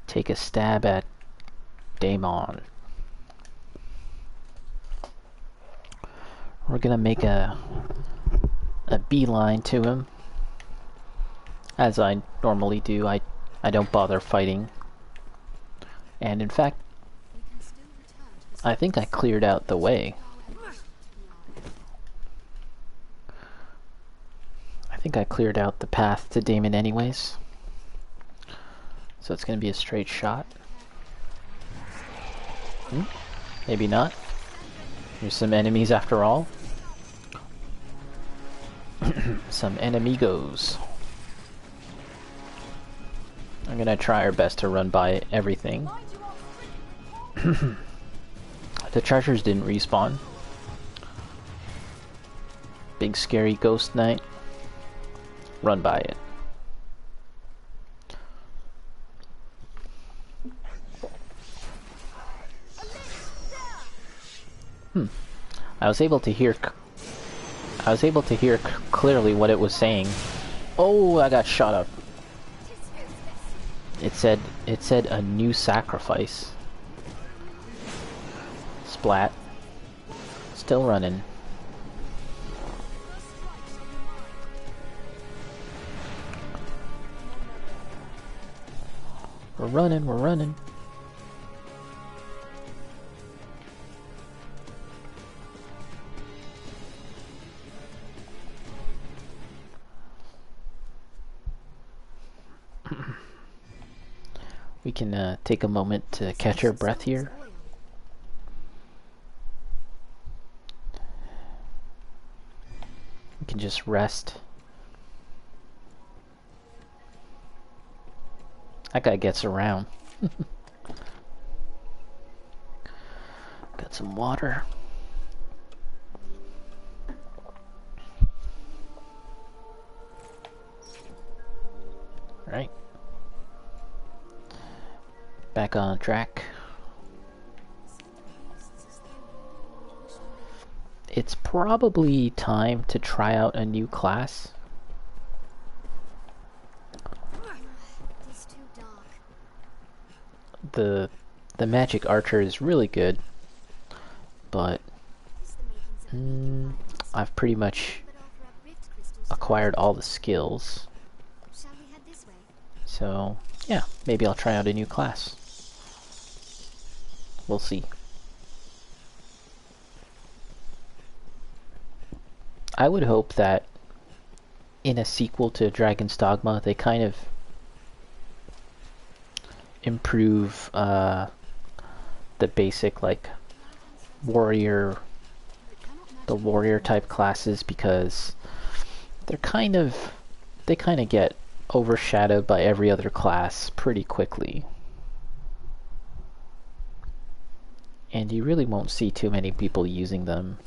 take a stab at Daemon. We're gonna make a beeline to him. As I normally do, I don't bother fighting. And in fact, I think I cleared out the way. I think I cleared out the path to Damon anyways. So it's going to be a straight shot. Maybe not. There's some enemies after all. Some enemigos. I'm going to try our best to run by everything. The treasures didn't respawn. Big scary ghost knight. Run by it. I was able to hear clearly what it was saying. Oh, I got shot up. It said a new sacrifice. Splat. Still running. We're running. We can take a moment to catch our breath here. We can just rest. That guy gets around. Got some water. Right. Back on track. It's probably time to try out a new class. It's too dark. The magic archer is really good, but It's the makings of I've pretty much but offer up rift crystals. acquired all the skills. Shall we head this way? So yeah, maybe I'll try out a new class. We'll see. I would hope that in a sequel to Dragon's Dogma, they kind of improve the basic like warrior type classes, because they kind of get overshadowed by every other class pretty quickly. And you really won't see too many people using them.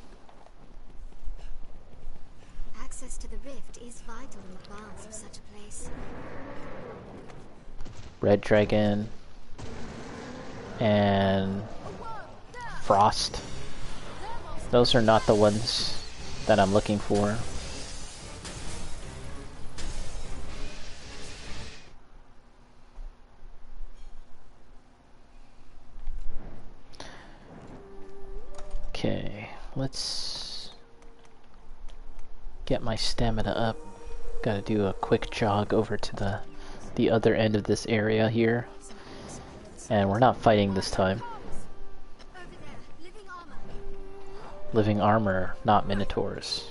Access to the rift is vital in advance of such a place. Red Dragon and Frost. Those are not the ones that I'm looking for. Okay, let's get my stamina up. Gotta do a quick jog over to the other end of this area here. And we're not fighting this time. Over there, living armor. Living armor, not minotaurs.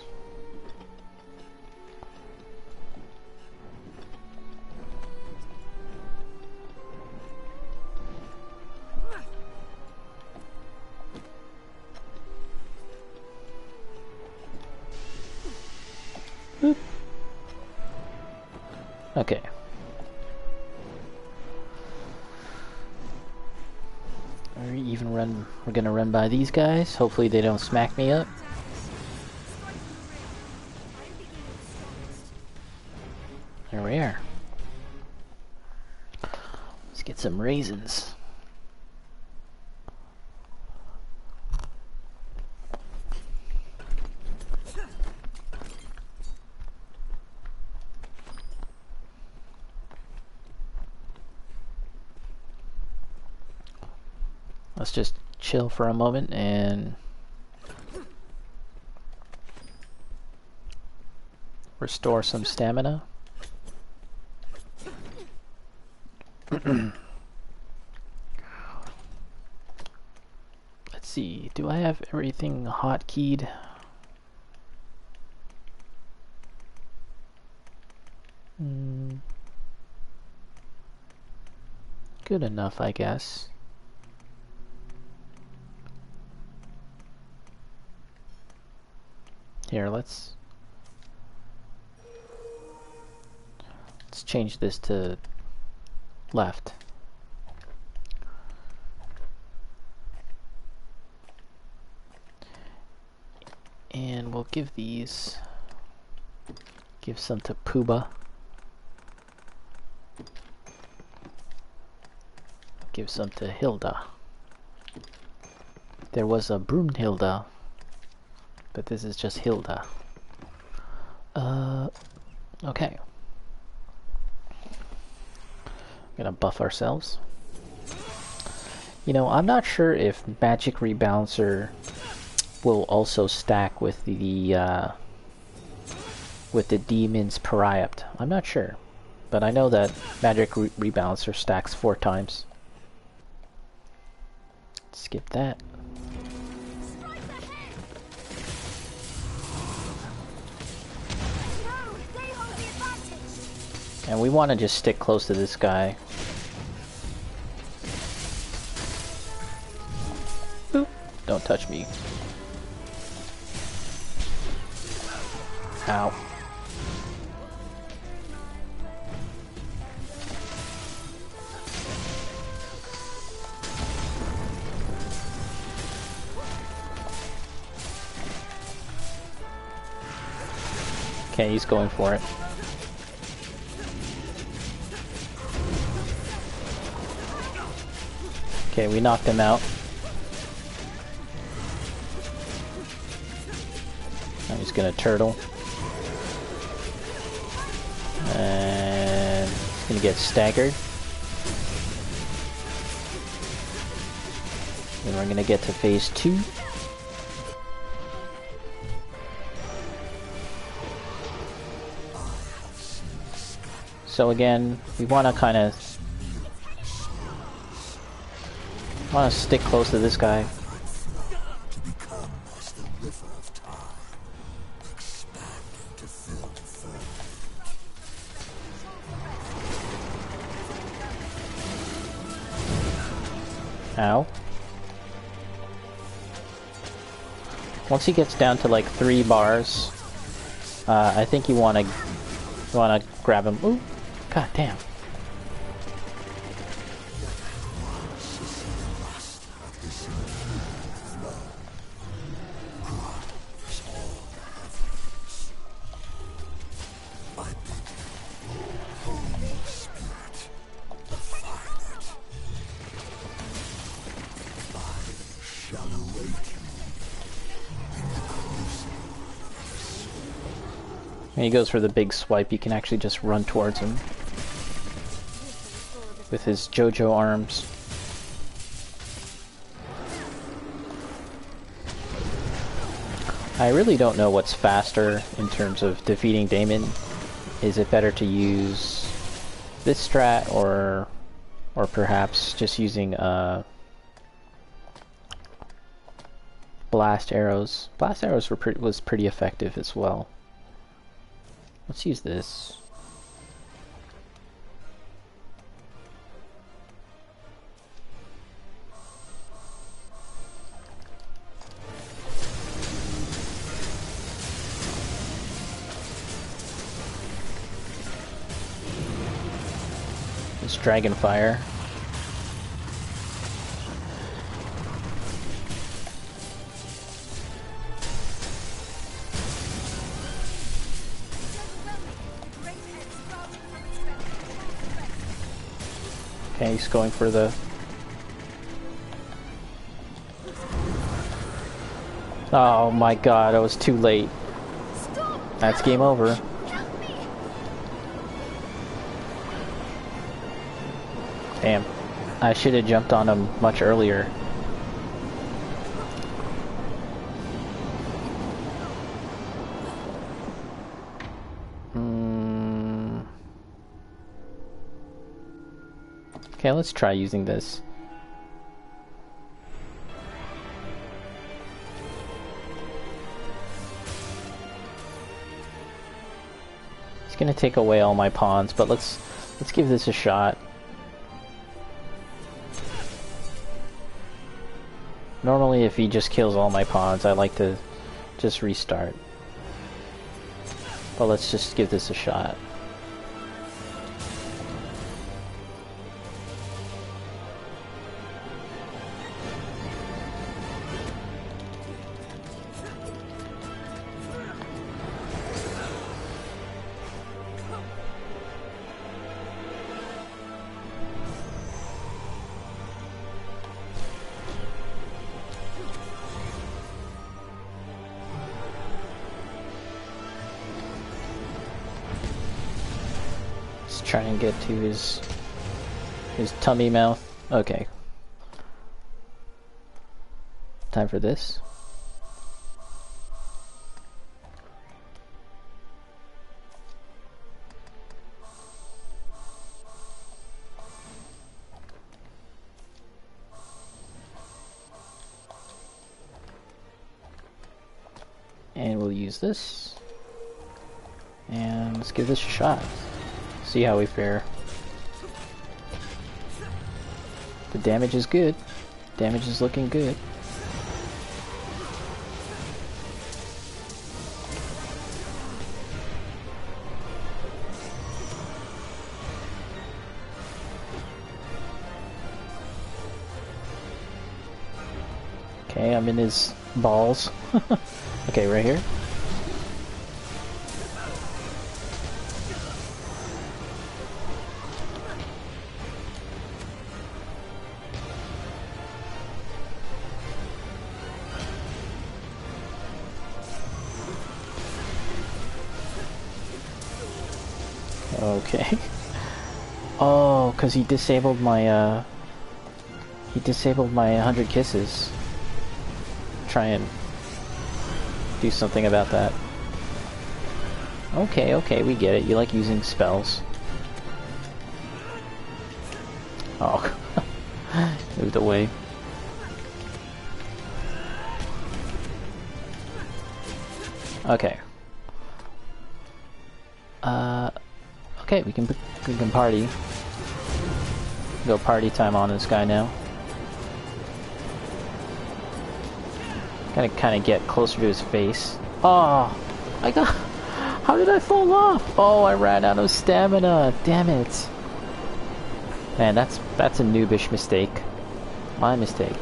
Boop. Okay. We're gonna run by these guys. Hopefully they don't smack me up. There we are. Let's get some raisins. Let's just chill for a moment and restore some stamina. Let's see. Do I have everything hotkeyed? Good enough, I guess. Here, let's change this to left. And we'll give some to Pooba. Give some to Hilda. There was a Broomhilda, but this is just Hilda. Okay. Gonna buff ourselves. You know, I'm not sure if Magic Rebalancer will also stack with the Demon's Pariapt. I'm not sure, but I know that Magic Rebalancer stacks 4 times. Skip that. And we want to just stick close to this guy. Boop. Don't touch me. Ow. Okay, he's going for it. Okay, we knocked him out. Now he's gonna turtle. And he's gonna get staggered. Then we're gonna get to phase 2. So again, we want to kind of stick close to this guy. Ow. Once he gets down to like 3 bars, I think you want to grab him. Ooh, god damn. When he goes for the big swipe, you can actually just run towards him with his JoJo arms. I really don't know what's faster in terms of defeating Daemon. Is it better to use this strat or perhaps just using blast arrows? Blast arrows was pretty effective as well. Let's use this. This Dragon Fire. Okay, he's going for the... Oh my god, I was too late. That's game over. Damn. I should have jumped on him much earlier. Okay, let's try using this. gonna take away all my pawns, but let's give this a shot. Normally, if he just kills all my pawns, I like to just restart. But let's just give this a shot. Try and get to his tummy mouth. Okay. Time for this. And we'll use this. And let's give this a shot. See how we fare. The damage is good. Damage is looking good. Okay, I'm in his balls. Okay, right here. Okay. Oh, cause he disabled my 100 kisses. Try and do something about that. Okay, okay, we get it. You like using spells. Oh. Moved away. Okay. Okay, we can party. Go party time on this guy now. Gotta kind of get closer to his face. Oh, how did I fall off? Oh, I ran out of stamina. Damn it. Man, that's a noobish mistake. My mistake.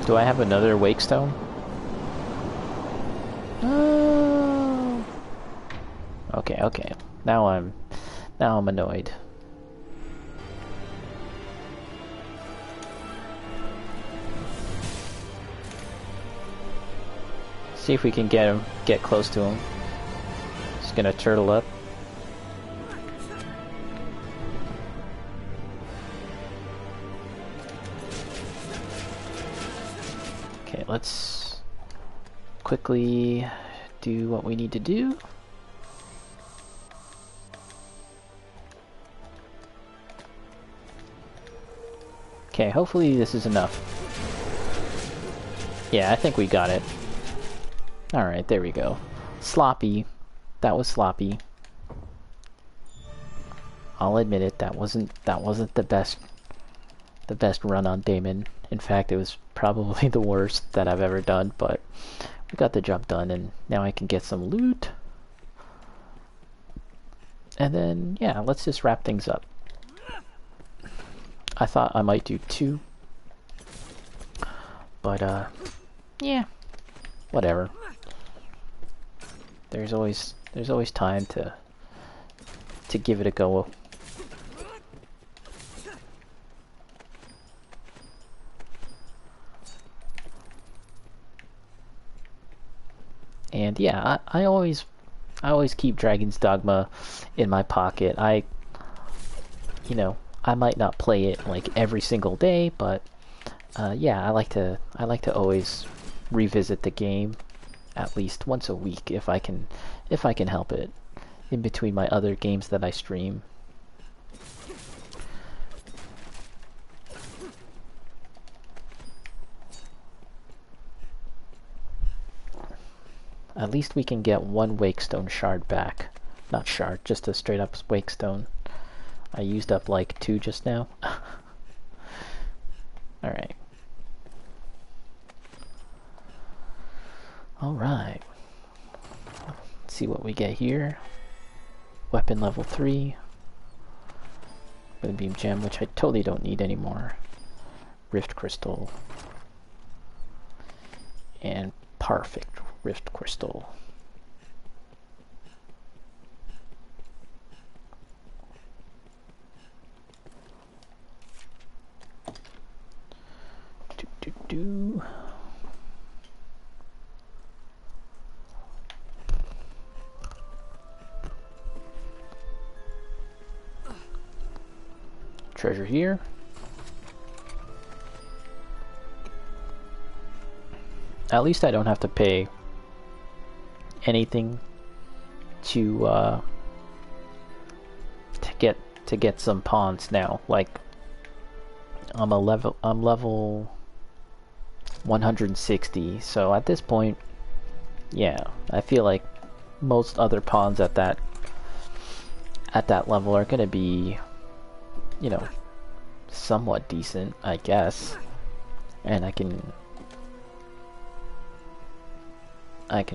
Do I have another wake stone? Okay, okay. Now I'm annoyed. See if we can get close to him. Just gonna turtle up. Okay, let's quickly do what we need to do. Okay, hopefully this is enough. Yeah, I think we got it. Alright, there we go. Sloppy. That was sloppy. I'll admit it, that wasn't the best run on Damon. In fact, it was probably the worst that I've ever done, but we got the job done, and now I can get some loot. And then, yeah, let's just wrap things up. I thought I might do 2. But, yeah. Whatever. There's always time to give it a go. And yeah, I always keep Dragon's Dogma in my pocket. You know, I might not play it like every single day, but yeah, I like to always revisit the game at least once a week if I can help it, in between my other games that I stream. At least we can get one wakestone shard back. Not shard, just a straight up wakestone. I used up like 2 just now. Alright. Alright. Let's see what we get here. Weapon level 3. Moonbeam gem, which I totally don't need anymore. Rift crystal. And perfect rift crystal. Do. Treasure here. At least I don't have to pay anything to get some pawns now. Like I'm level 160, so at this point, yeah, I feel like most other pawns at that level are gonna be, you know, somewhat decent, I guess, and I can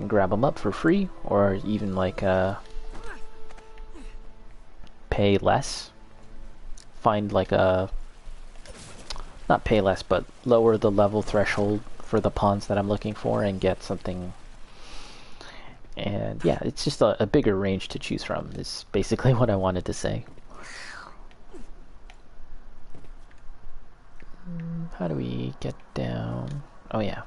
grab them up for free, or even like pay less, find like a, not pay less, but lower the level threshold for the pawns that I'm looking for and get something. And yeah, it's just a bigger range to choose from, is basically what I wanted to say. How do we get down? Oh yeah.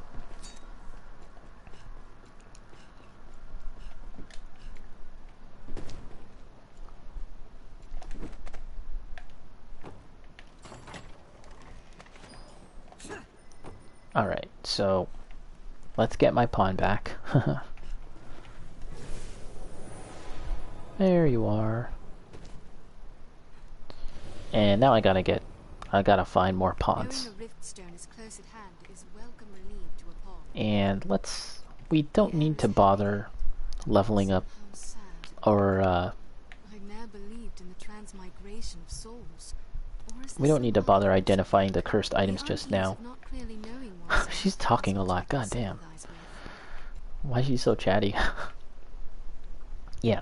Alright, so let's get my pawn back. There you are. And now I gotta find more pawns. And we don't need to bother leveling up or we don't need to bother identifying the cursed items just now. She's talking a lot, god damn. Why is she so chatty? Yeah.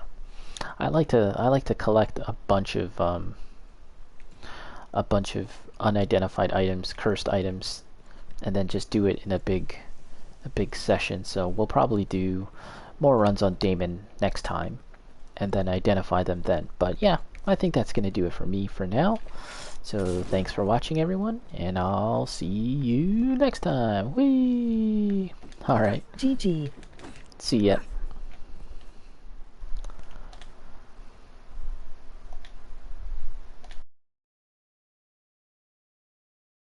I like to collect a bunch of unidentified items, cursed items, and then just do it in a big session. So we'll probably do more runs on Damon next time and then identify them then. But yeah, I think that's gonna do it for me for now. So thanks for watching, everyone, and I'll see you next time. Whee! Alright. GG. See ya.